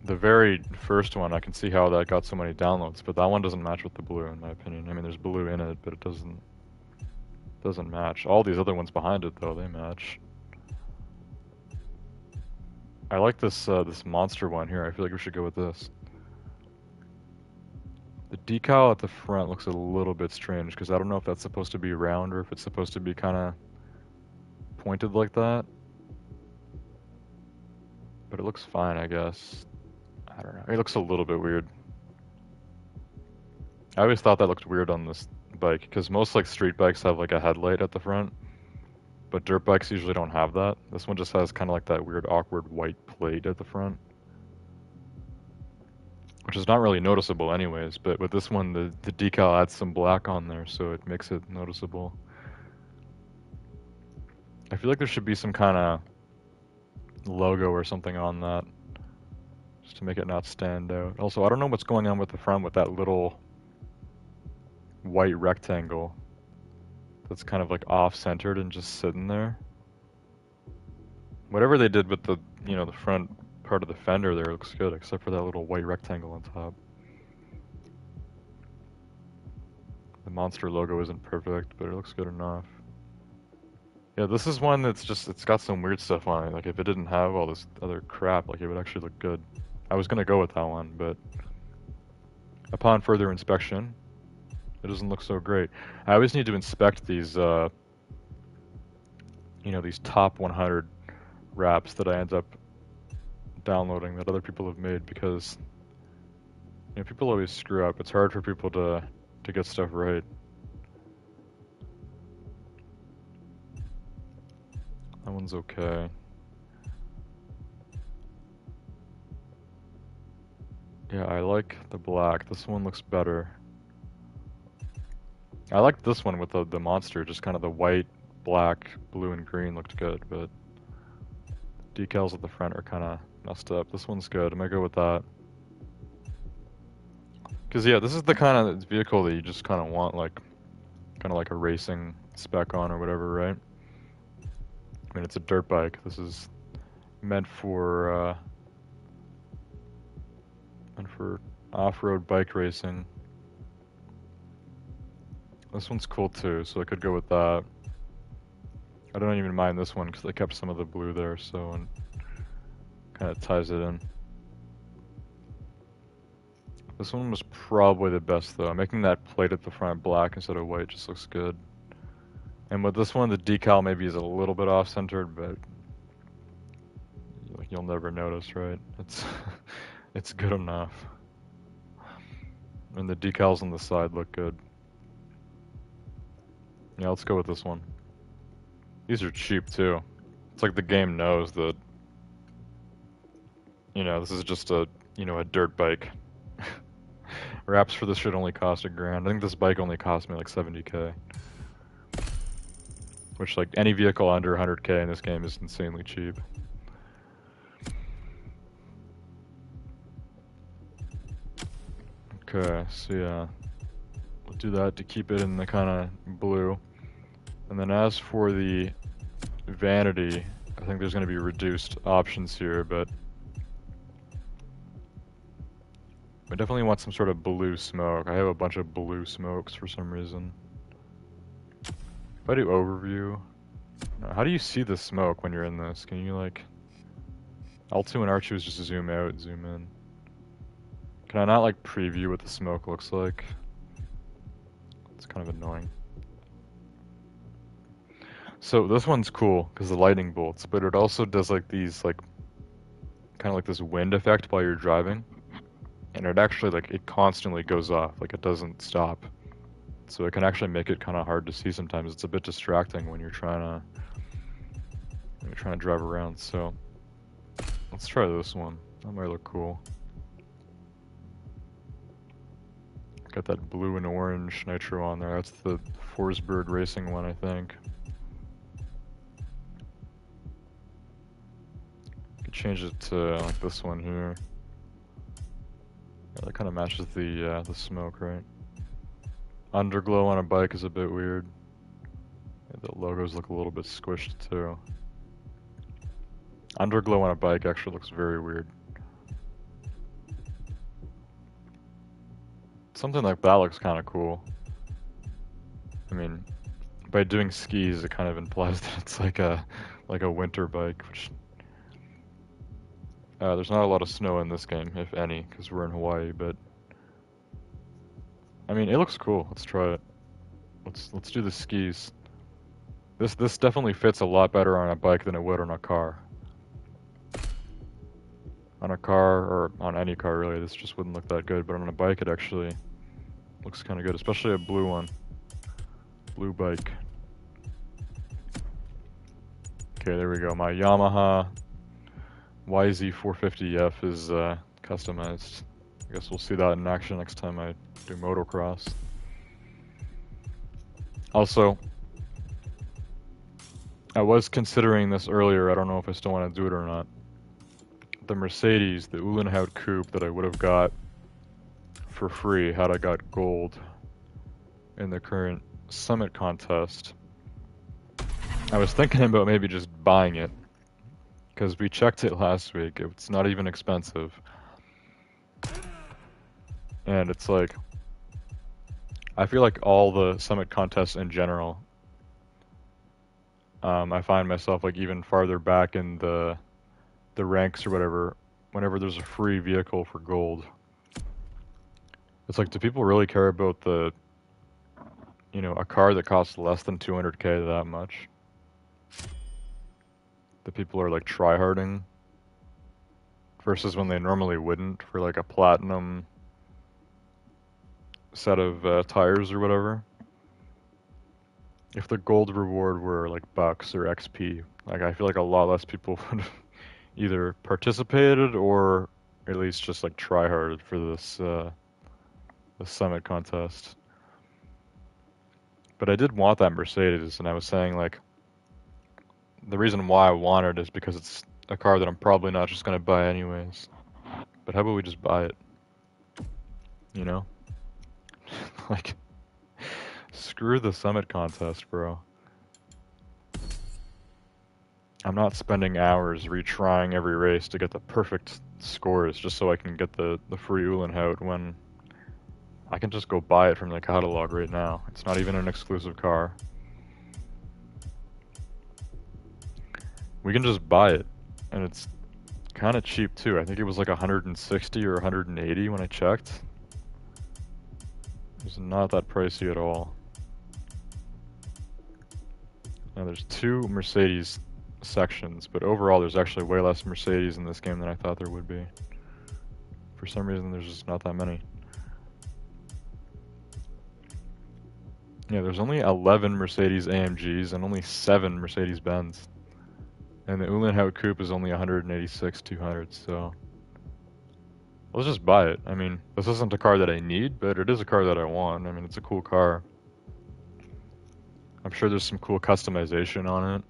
The very first one, I can see how that got so many downloads, but that one doesn't match with the blue, in my opinion. I mean, there's blue in it, but it doesn't match. All these other ones behind it, though, they match. I like this this monster one here. I feel like we should go with this. The decal at the front looks a little bit strange because I don't know if that's supposed to be round or if it's supposed to be kind of pointed like that. But it looks fine, I guess. I don't know. It looks a little bit weird. I always thought that looked weird on this bike because most like street bikes have like a headlight at the front, but dirt bikes usually don't have that. This one just has kind of like that weird awkward white plate at the front, which is not really noticeable anyways, but with this one the decal adds some black on there, so it makes it noticeable. I feel like there should be some kind of logo or something on that just to make it not stand out. Also, I don't know what's going on with the front with that little white rectangle that's kind of like off-centered and just sitting there. Whatever they did with the, you know, the front part of the fender there looks good, except for that little white rectangle on top. The monster logo isn't perfect, but it looks good enough. Yeah, this is one that's just, it's got some weird stuff on it. Like if it didn't have all this other crap, like it would actually look good. I was gonna go with that one, but upon further inspection, it doesn't look so great. I always need to inspect these, you know, these top 100 wraps that I end up downloading that other people have made because, you know, people always screw up. It's hard for people to get stuff right. That one's okay. Yeah, I like the black. This one looks better. I like this one with the monster, just kind of the white, black, blue, and green looked good, but decals at the front are kind of messed up. This one's good. I'm gonna go with that. Because, yeah, this is the kind of vehicle that you just kind of want, like, kind of like a racing spec on or whatever, right? I mean, it's a dirt bike. This is meant for off-road bike racing. This one's cool too, so I could go with that. I don't even mind this one because they kept some of the blue there, so and kind of ties it in. This one was probably the best though. Making that plate at the front black instead of white just looks good. And with this one, the decal maybe is a little bit off-centered, but you'll never notice, right? It's it's good enough. And the decals on the side look good. Yeah, let's go with this one. These are cheap too. It's like the game knows that, you know, this is just a, you know, a dirt bike. Wraps for this should only cost $1,000. I think this bike only cost me like 70K. Which, like, any vehicle under 100K in this game is insanely cheap. Okay, so yeah, we'll do that to keep it in the kind of blue. And then as for the vanity, I think there's going to be reduced options here, but I definitely want some sort of blue smoke. I have a bunch of blue smokes for some reason. If I do overview, how do you see the smoke when you're in this? Can you like, L2 and R2 is just zoom out, zoom in. Can I not like preview what the smoke looks like? It's kind of annoying. So this one's cool because the lightning bolts, but it also does like these like, kind of like this wind effect while you're driving. And it actually like, it constantly goes off, like it doesn't stop. So it can actually make it kind of hard to see sometimes. It's a bit distracting when you're trying to drive around. So let's try this one. That might look cool. Got that blue and orange nitro on there. That's the Forsberg Racing one, I think. Could change it to like this one here. Yeah, that kind of matches the smoke, right? Underglow on a bike is a bit weird. Yeah, the logos look a little bit squished too. Underglow on a bike actually looks very weird. Something like that looks kind of cool. I mean, by doing skis, it kind of implies that it's like a winter bike, which there's not a lot of snow in this game, if any, because we're in Hawaii. But I mean, it looks cool. Let's try it. Let's do the skis. This definitely fits a lot better on a bike than it would on a car. On a car, or on any car really, this just wouldn't look that good, but on a bike it actually looks kind of good, especially a blue one. Blue bike. Okay, there we go. My Yamaha YZ450F is customized. I guess we'll see that in action next time I do motocross. Also, I was considering this earlier, I don't know if I still want to do it or not. The Mercedes, the Uhlenhaut Coupe that I would have got for free had I got gold in the current Summit contest. I was thinking about maybe just buying it, because we checked it last week. It's not even expensive. And it's like, I feel like all the Summit contests in general, I find myself like even farther back in the ranks or whatever, whenever there's a free vehicle for gold. It's like, do people really care about the, you know, a car that costs less than 200K that much? The people are like tryharding versus when they normally wouldn't for like a platinum set of tires or whatever. If the gold reward were like bucks or XP, like I feel like a lot less people would have either participated or at least just like tryharded for this the Summit contest. But I did want that Mercedes, and I was saying like the reason why I want it is because it's a car that I'm probably not just gonna buy anyways. But how about we just buy it? You know? Like, screw the Summit contest, bro. I'm not spending hours retrying every race to get the perfect scores just so I can get the free Uhlenhaut when I can just go buy it from the catalog right now. It's not even an exclusive car. We can just buy it, and it's kind of cheap too. I think it was like 160 or 180 when I checked. It's not that pricey at all. Now there's 2 Mercedes sections, but overall there's actually way less Mercedes in this game than I thought there would be. For some reason there's just not that many. Yeah, there's only 11 Mercedes AMGs and only 7 Mercedes Benz. And the Uhlenhaut Coupe is only 186/200, so let's just buy it. I mean, this isn't a car that I need, but it is a car that I want. I mean, it's a cool car. I'm sure there's some cool customization on it.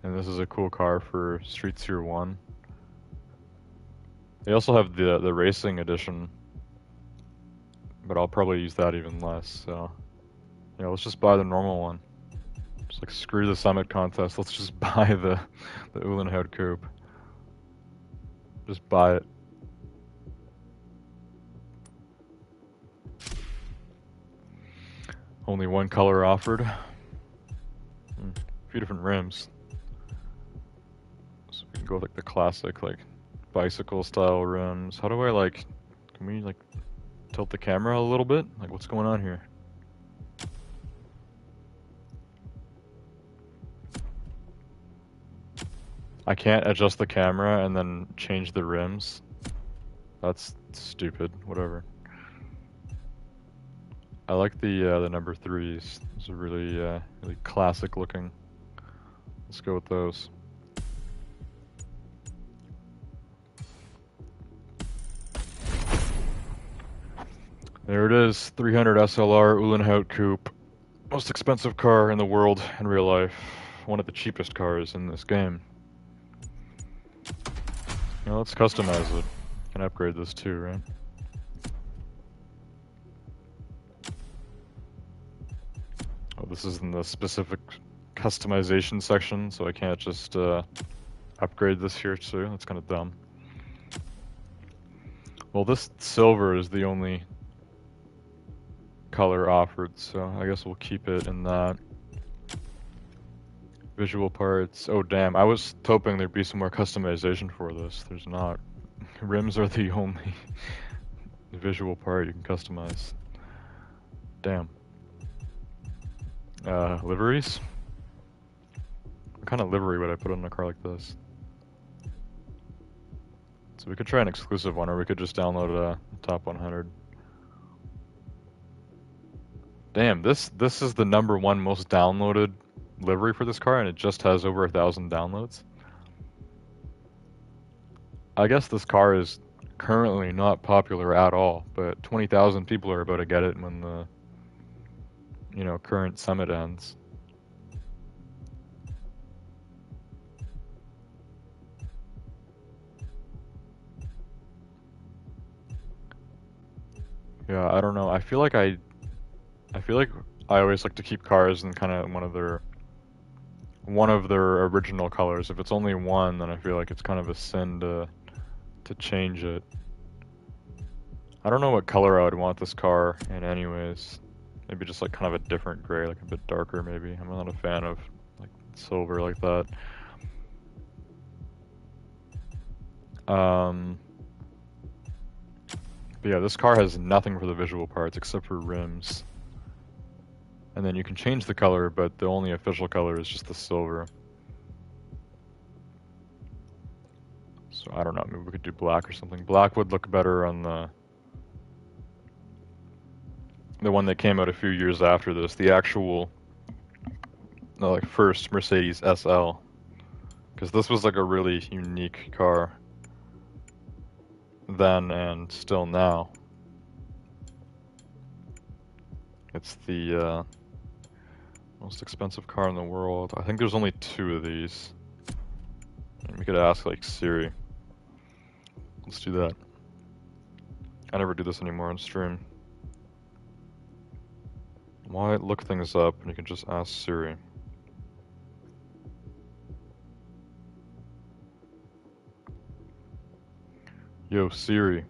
And this is a cool car for Street Tier 1. They also have the racing edition, but I'll probably use that even less, so... Yeah, let's just buy the normal one. Just like, screw the Summit contest, let's just buy the Uhlenhaut coupe. Just buy it. Only one color offered. A few different rims. So we can go with like the classic, like, bicycle style rims. How do I like, can we like tilt the camera a little bit? Like, what's going on here? I can't adjust the camera and then change the rims. That's stupid. Whatever. I like the number 3s. Those are really really classic looking. Let's go with those. There it is, 300 SLR Uhlenhaut coupe. Most expensive car in the world in real life. One of the cheapest cars in this game. Now let's customize it. Can upgrade this too, right? Oh, this is in the specific customization section, so I can't just upgrade this here too. That's kind of dumb. Well, this silver is the only color offered, so I guess we'll keep it in that. Visual parts. Oh damn, I was hoping there'd be some more customization for this. There's not. Rims are the only visual part you can customize. Damn. Liveries? What kind of livery would I put on a car like this? So we could try an exclusive one, or we could just download a top 100. Damn, this is the #1 most downloaded livery for this car, and it just has over 1,000 downloads. I guess this car is currently not popular at all, but 20,000 people are about to get it when the, you know, current Summit ends. Yeah, I don't know. I feel like I always like to keep cars in kind of one of their original colors. If it's only one, then I feel like it's kind of a sin to change it. I don't know what color I would want this car in anyways. Maybe just like kind of a different gray, like a bit darker maybe. I'm not a fan of like silver like that. But yeah, this car has nothing for the visual parts except for rims. And then you can change the color, but the only official color is just the silver. So I don't know, maybe we could do black or something. Black would look better on the one that came out a few years after this, the actual, like, first Mercedes SL. Because this was like a really unique car then and still now. It's the most expensive car in the world. I think there's only 2 of these. And we could ask like Siri. Let's do that. I never do this anymore on stream. Why look things up and you can just ask Siri? Yo, Siri.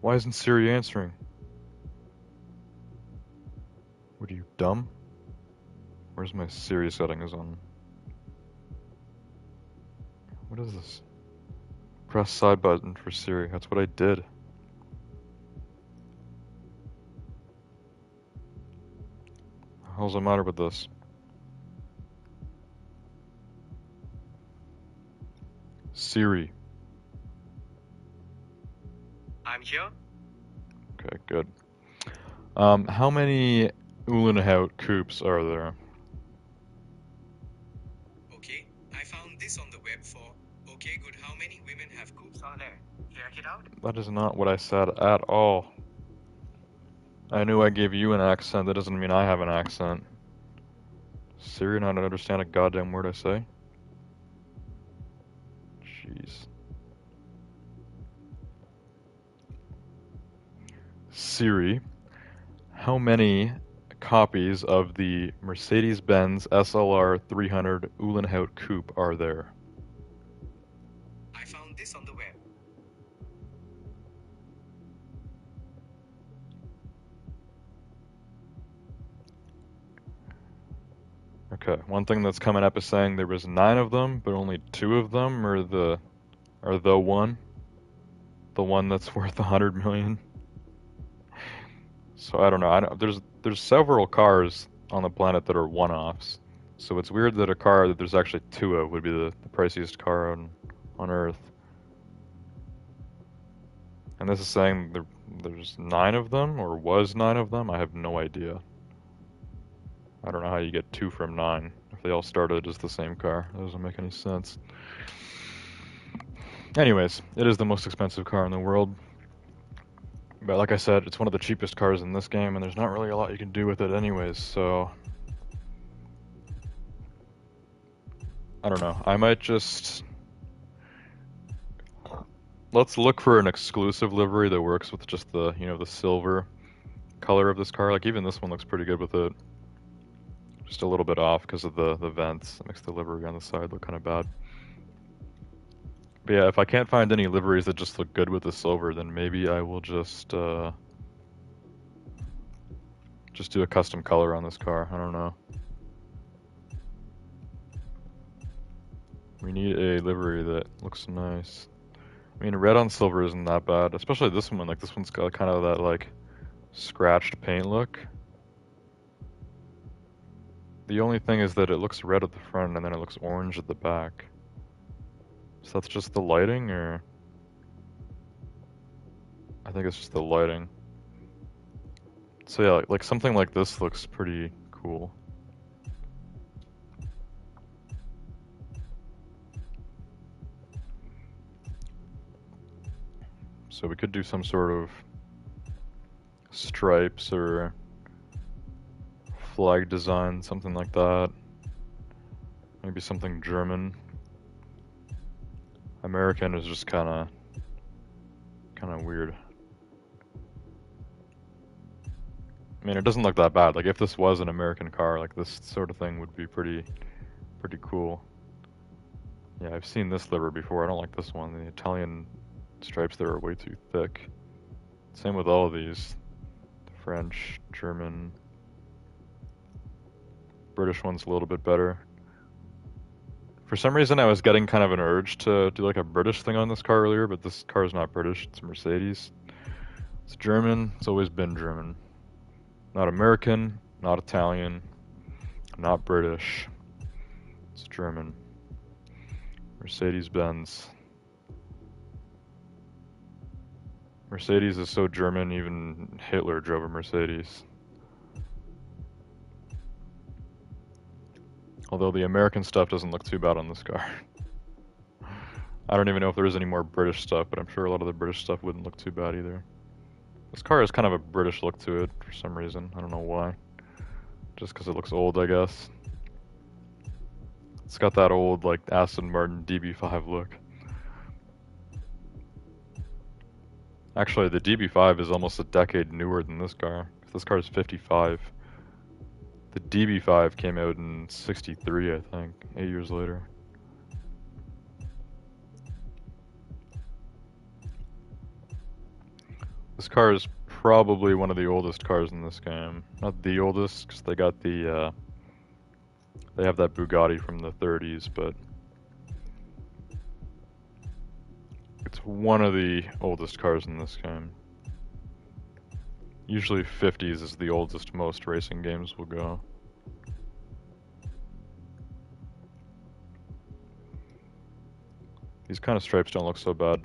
Why isn't Siri answering? What are you, dumb? Where's my Siri settings on? What is this? Press side button for Siri. That's what I did. How's the matter with this? Siri. I'm here. Okay, good. How many Uhlenhaut coupes are there? Okay, I found this on the web for. Okay, good. How many women have coupes are there? Check it out. That is not what I said at all. I knew I gave you an accent. That doesn't mean I have an accent. Siri not understand a goddamn word I say? Jeez. Siri, how many copies of the Mercedes-Benz SLR 300 Uhlenhaut Coupe are there? I found this on the web. Okay, one thing that's coming up is saying there was 9 of them, but only 2 of them are the one. The one that's worth 100 million. So I don't know. There's several cars on the planet that are one-offs. So it's weird that a car that there's actually 2 of would be the priciest car on Earth. And this is saying there's 9 of them, or was 9 of them? I have no idea. I don't know how you get 2 from 9 if they all started as the same car. That doesn't make any sense. Anyways, it is the most expensive car in the world. But like I said, it's one of the cheapest cars in this game, and there's not really a lot you can do with it anyways, so... I don't know. I might just... Let's look for an exclusive livery that works with just the, you know, the silver color of this car. Like, even this one looks pretty good with it. Just a little bit off because of the vents. It makes the livery on the side look kind of bad. But yeah, if I can't find any liveries that just look good with the silver, then maybe I will just do a custom color on this car. I don't know. We need a livery that looks nice. I mean, red on silver isn't that bad, especially this one. Like, this one's got kind of that, like, scratched paint look. The only thing is that it looks red at the front and then it looks orange at the back. So that's just the lighting, or? I think it's just the lighting. So yeah, like something like this looks pretty cool. So we could do some sort of stripes or flag design, something like that. Maybe something German. American is just kind of weird. I mean, it doesn't look that bad. Like, if this was an American car, like, this sort of thing would be pretty cool. Yeah, I've seen this liver before. I don't like this one. The Italian stripes there are way too thick. Same with all of these. The French, German, British one's a little bit better. For some reason, I was getting kind of an urge to do like a British thing on this car earlier, but this car is not British. It's a Mercedes. It's German. It's always been German. Not American, not Italian, not British. It's German. Mercedes-Benz. Mercedes is so German, even Hitler drove a Mercedes. Although the American stuff doesn't look too bad on this car. I don't even know if there is any more British stuff, but I'm sure a lot of the British stuff wouldn't look too bad either. This car has kind of a British look to it for some reason. I don't know why. Just because it looks old, I guess. It's got that old, like, Aston Martin DB5 look. Actually, the DB5 is almost a decade newer than this car. This car is 55. The DB5 came out in 63, I think, 8 years later. This car is probably one of the oldest cars in this game. Not the oldest, because they got the, they have that Bugatti from the 30s, but it's one of the oldest cars in this game. Usually 50s is the oldest most racing games will go. These kind of stripes don't look so bad.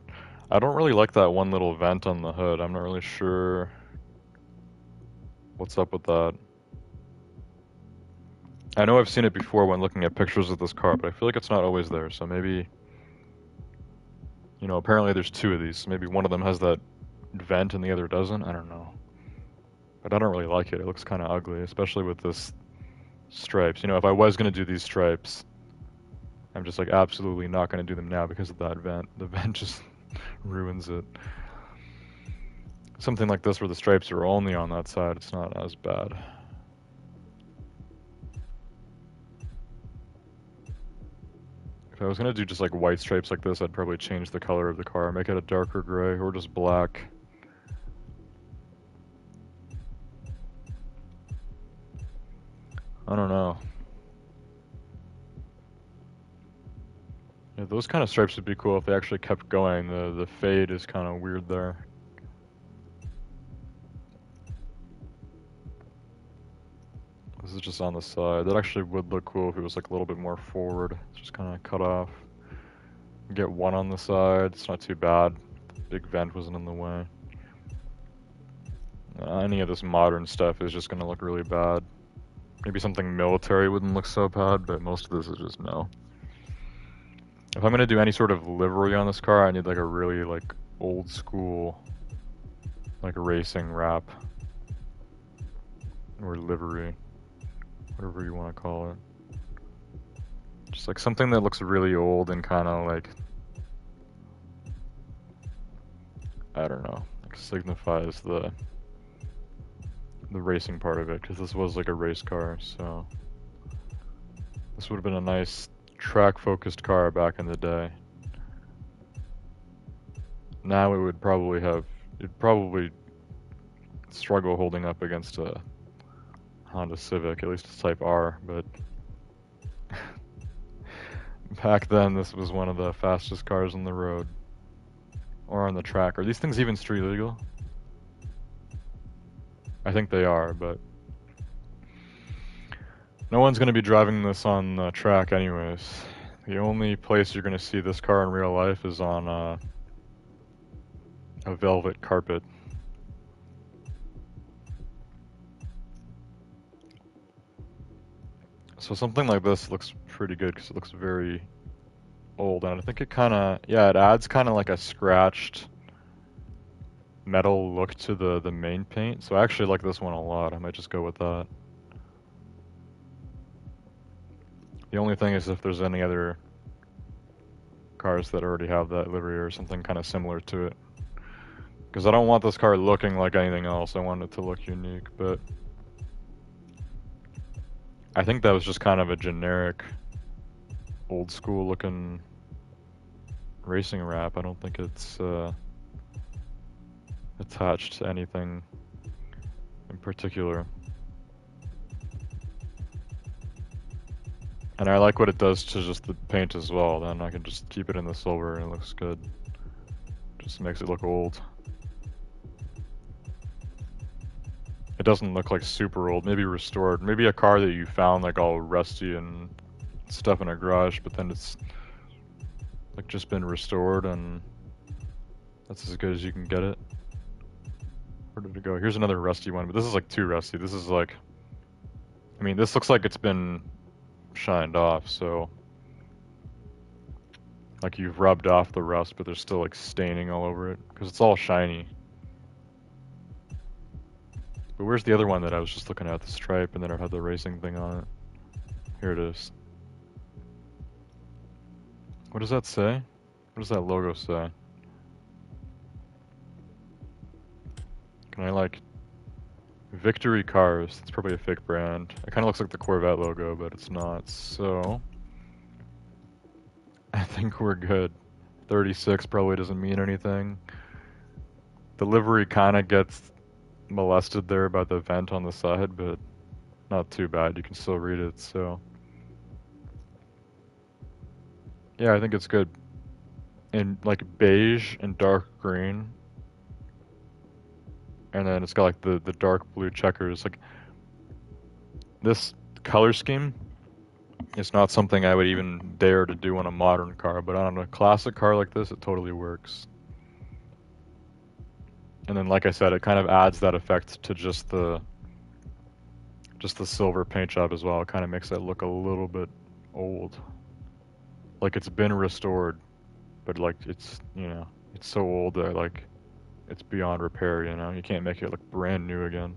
I don't really like that one little vent on the hood. I'm not really sure what's up with that. I know I've seen it before when looking at pictures of this car, but I feel like it's not always there, so maybe... You know, apparently there's 2 of these, so maybe one of them has that vent and the other doesn't. I don't know. But I don't really like it. It looks kind of ugly, especially with this stripes. You know, if I was going to do these stripes, I'm just like absolutely not going to do them now because of that vent. The vent just ruins it. Something like this where the stripes are only on that side, it's not as bad. If I was going to do just like white stripes like this, I'd probably change the color of the car, make it a darker gray or just black. I don't know. Yeah, those kind of stripes would be cool if they actually kept going. The fade is kind of weird there. This is just on the side. That actually would look cool if it was like a little bit more forward. It's just kind of cut off. Get one on the side. It's not too bad. Big vent wasn't in the way. Any of this modern stuff is just going to look really bad. Maybe something military wouldn't look so bad, but most of this is just no. If I'm going to do any sort of livery on this car, I need like a really like old school like racing wrap or livery, whatever you want to call it. Just like something that looks really old and kind of like, I don't know, like signifies the racing part of it, because this was like a race car, so this would have been a nice track focused car back in the day. Now it would probably have, it'd probably struggle holding up against a Honda Civic, at least a Type R, but back then this was one of the fastest cars on the road or on the track. Are these things even street legal? I think they are, but no one's going to be driving this on the track anyways. The only place you're going to see this car in real life is on a velvet carpet. So something like this looks pretty good because it looks very old, and I think it kind of, yeah, it adds kind of like a scratched metal look to the main paint. So I actually like this one a lot. I might just go with that. The only thing is if there's any other cars that already have that livery or something kind of similar to it. Because I don't want this car looking like anything else. I want it to look unique, but I think that was just kind of a generic old school looking racing wrap. I don't think it's attached to anything in particular. And I like what it does to just the paint as well. Then I can just keep it in the silver and it looks good. Just makes it look old. It doesn't look like super old, maybe restored. Maybe a car that you found like all rusty and stuff in a garage, but then it's like just been restored and that's as good as you can get it. Where did it go? Here's another rusty one, but this is like too rusty. This is like, I mean, this looks like it's been shined off, so like you've rubbed off the rust, but there's still like staining all over it because it's all shiny. But where's the other one that I was just looking at, the stripe, and then it had the racing thing on it? Here it is. What does that say? What does that logo say? Can I like Victory Cars? It's probably a fake brand. It kind of looks like the Corvette logo, but it's not. So I think we're good. 36 probably doesn't mean anything. The livery kind of gets molested there by the vent on the side, but not too bad. You can still read it, so yeah, I think it's good. In like beige and dark green, and then it's got like the dark blue checkers. Like this color scheme is not something I would even dare to do on a modern car, but on a classic car like this, it totally works. And then, like I said, it kind of adds that effect to just the silver paint job as well. It kind of makes it look a little bit old, like it's been restored, but like it's, you know, it's so old that like it's beyond repair. You know, you can't make it look brand new again.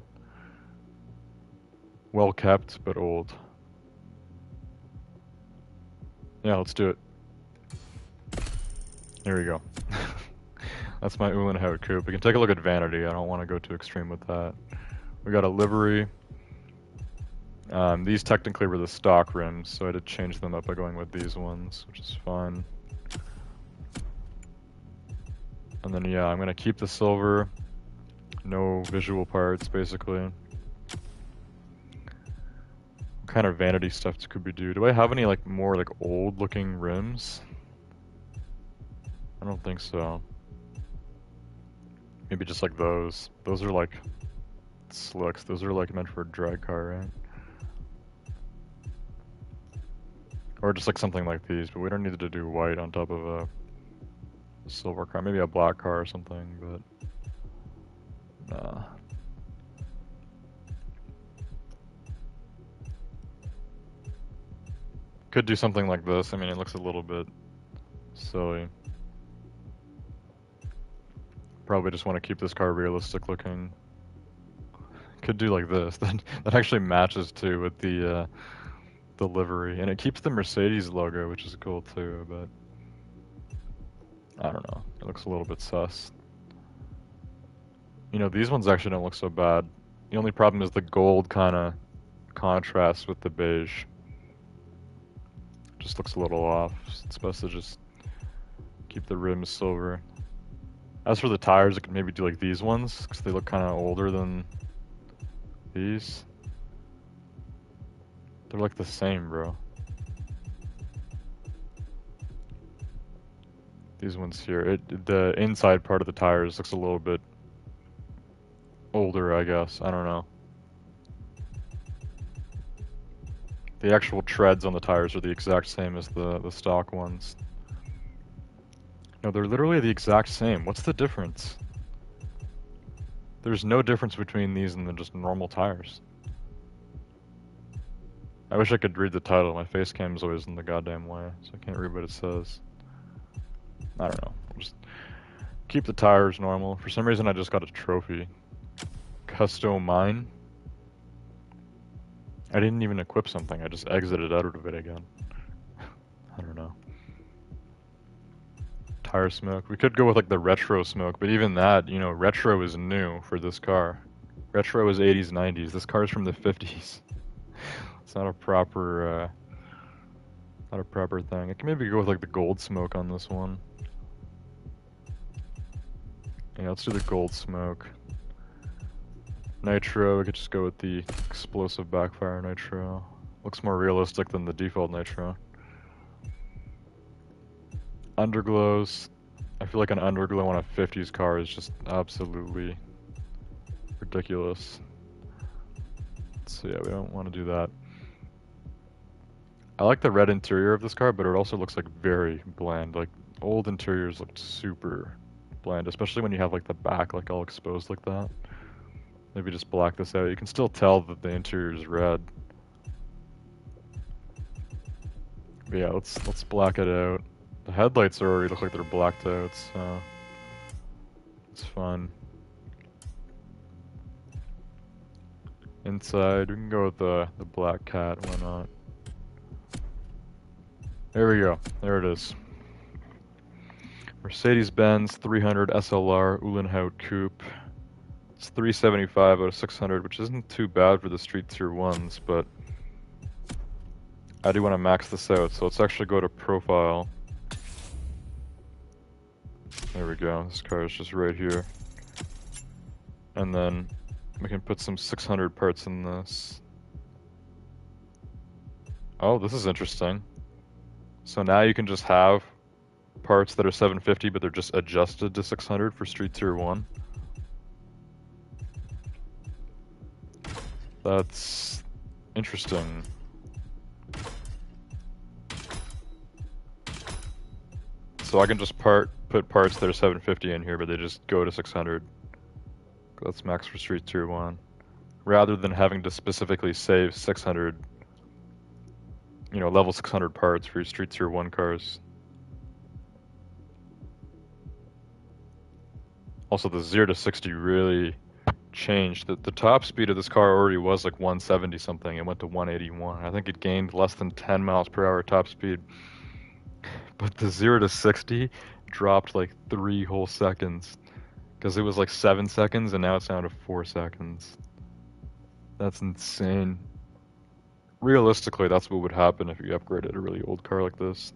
Well kept, but old. Yeah, let's do it. Here we go. That's my Uhlenhaut coupe. We can take a look at vanity. I don't want to go too extreme with that. We got a livery. These technically were the stock rims, so I did change them up by going with these ones, which is fine. And then yeah, I'm gonna keep the silver. No visual parts, basically. What kind of vanity stuff could we do? Do I have any like more like old looking rims? I don't think so. Maybe just like those. Those are like slicks. Those are like meant for a drag car, right? Or just like something like these, but we don't need to do white on top of a silver car. Maybe a black car or something, but nah. Could do something like this. I mean, it looks a little bit silly. Probably just want to keep this car realistic looking. Could do like this. That actually matches too with the livery, and it keeps the Mercedes logo, which is cool too. But I don't know. It looks a little bit sus. You know, these ones actually don't look so bad. The only problem is the gold kind of contrasts with the beige. Just looks a little off. It's best to just keep the rims silver. As for the tires, I could maybe do like these ones, because they look kind of older than these. They're like the same, bro. These ones here. The inside part of the tires looks a little bit older, I guess. I don't know. The actual treads on the tires are the exact same as the stock ones. No, they're literally the exact same. What's the difference? There's no difference between these and the just normal tires. I wish I could read the title. My face cam is always in the goddamn way, so I can't read what it says. I don't know. I'll just keep the tires normal. For some reason, I just got a trophy. Custo mine. I didn't even equip something. I just exited out of it again. I don't know. Tire smoke. We could go with like the retro smoke, but even that, you know, retro is new for this car. Retro is 80s, 90s. This car is from the 50s. It's not a proper thing. I can maybe go with like the gold smoke on this one. Yeah, let's do the gold smoke. Nitro, we could just go with the explosive backfire nitro. Looks more realistic than the default nitro. Underglows. I feel like an underglow on a 50s car is just absolutely ridiculous. So yeah, we don't want to do that. I like the red interior of this car, but it also looks like very bland. Like old interiors look super bland, especially when you have like the back like all exposed like that. Maybe just black this out. You can still tell that the interior is red. But yeah, let's black it out. The headlights already look like they're blacked out, so it's fun. Inside, we can go with the black cat, why not? There we go, there it is. Mercedes-Benz 300 SLR Uhlenhaut Coupe. It's 375 out of 600, which isn't too bad for the Street Tier 1s, but I do want to max this out, so let's actually go to Profile. There we go, this car is just right here. And then we can put some 600 parts in this. Oh, this is interesting. So now you can just have parts that are 750, but they're just adjusted to 600 for Street Tier 1. That's interesting. So I can just put parts that are 750 in here, but they just go to 600. That's max for Street Tier 1. Rather than having to specifically save 600, you know, level 600 parts for your Street Tier 1 cars. Also, the 0 to 60 really changed. The top speed of this car already was like 170 something. It went to 181. I think it gained less than 10 miles per hour top speed. But the 0 to 60 dropped like 3 whole seconds. Because it was like 7 seconds and now it's down to 4 seconds. That's insane. Realistically, that's what would happen if you upgraded a really old car like this.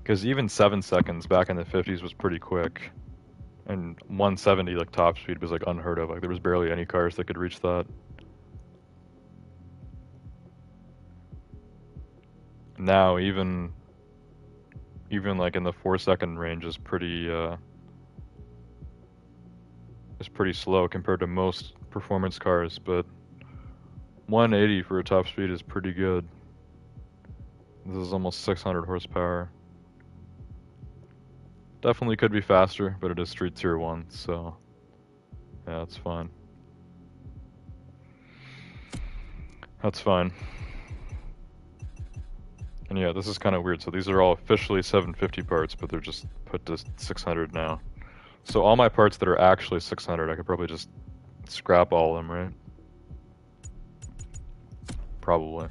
Because even 7 seconds back in the 50s was pretty quick. And 170, like top speed, was like unheard of. Like there was barely any cars that could reach that. Now even like in the 4-second range is pretty slow compared to most performance cars, but 180 for a top speed is pretty good. This is almost 600 horsepower. Definitely could be faster, but it is Street Tier 1, so yeah, it's fine. That's fine. And yeah, this is kind of weird. So these are all officially 750 parts, but they're just put to 600 now. So all my parts that are actually 600, I could probably just scrap all of them, right? Probably.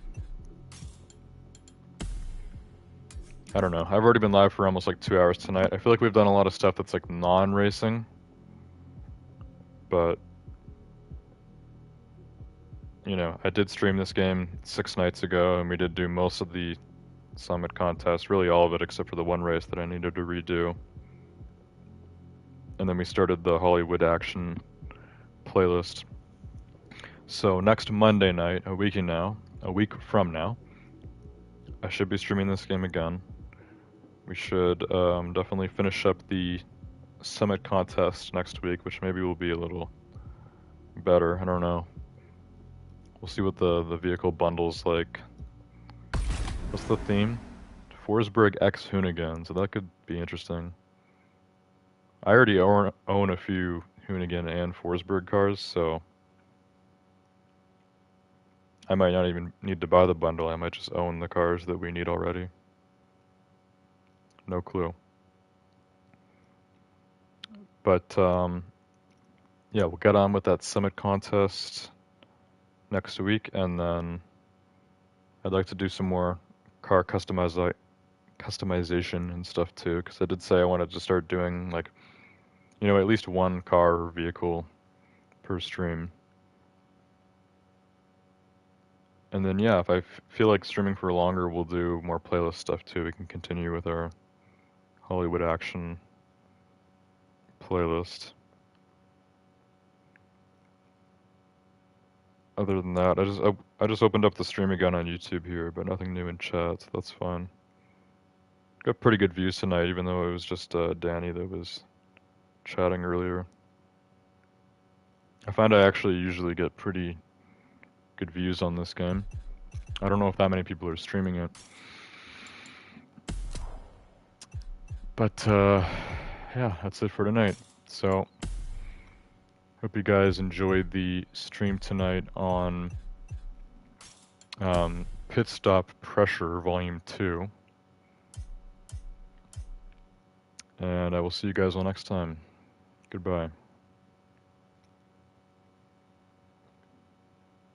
I don't know. I've already been live for almost like 2 hours tonight. I feel like we've done a lot of stuff that's like non-racing. But, you know, I did stream this game 6 nights ago, and we did do most of the Summit contest, really all of it except for the one race that I needed to redo. And then we started the Hollywood Action playlist. So next Monday night, a week from now, I should be streaming this game again. We should definitely finish up the Summit contest next week, which maybe will be a little better. I don't know. We'll see what the vehicle bundle's like. What's the theme? Forsberg X Hoonigan, so that could be interesting. I already own a few Hoonigan and Forsberg cars, so I might not even need to buy the bundle. I might just own the cars that we need already. No clue. But yeah, we'll get on with that Summit contest next week, and then I'd like to do some more car customization and stuff too, because I did say I wanted to start doing like, you know, at least one car or vehicle per stream. And then yeah, if I feel like streaming for longer, we'll do more playlist stuff too. We can continue with our Hollywood Action playlist. Other than that, I just opened up the stream again on YouTube here, but nothing new in chat, so that's fine. Got pretty good views tonight, even though it was just Danny that was chatting earlier. I find I actually usually get pretty good views on this game. I don't know if that many people are streaming it. But yeah, that's it for tonight. So hope you guys enjoyed the stream tonight on Pitstop Pressure Volume 2. And I will see you guys all next time. Goodbye.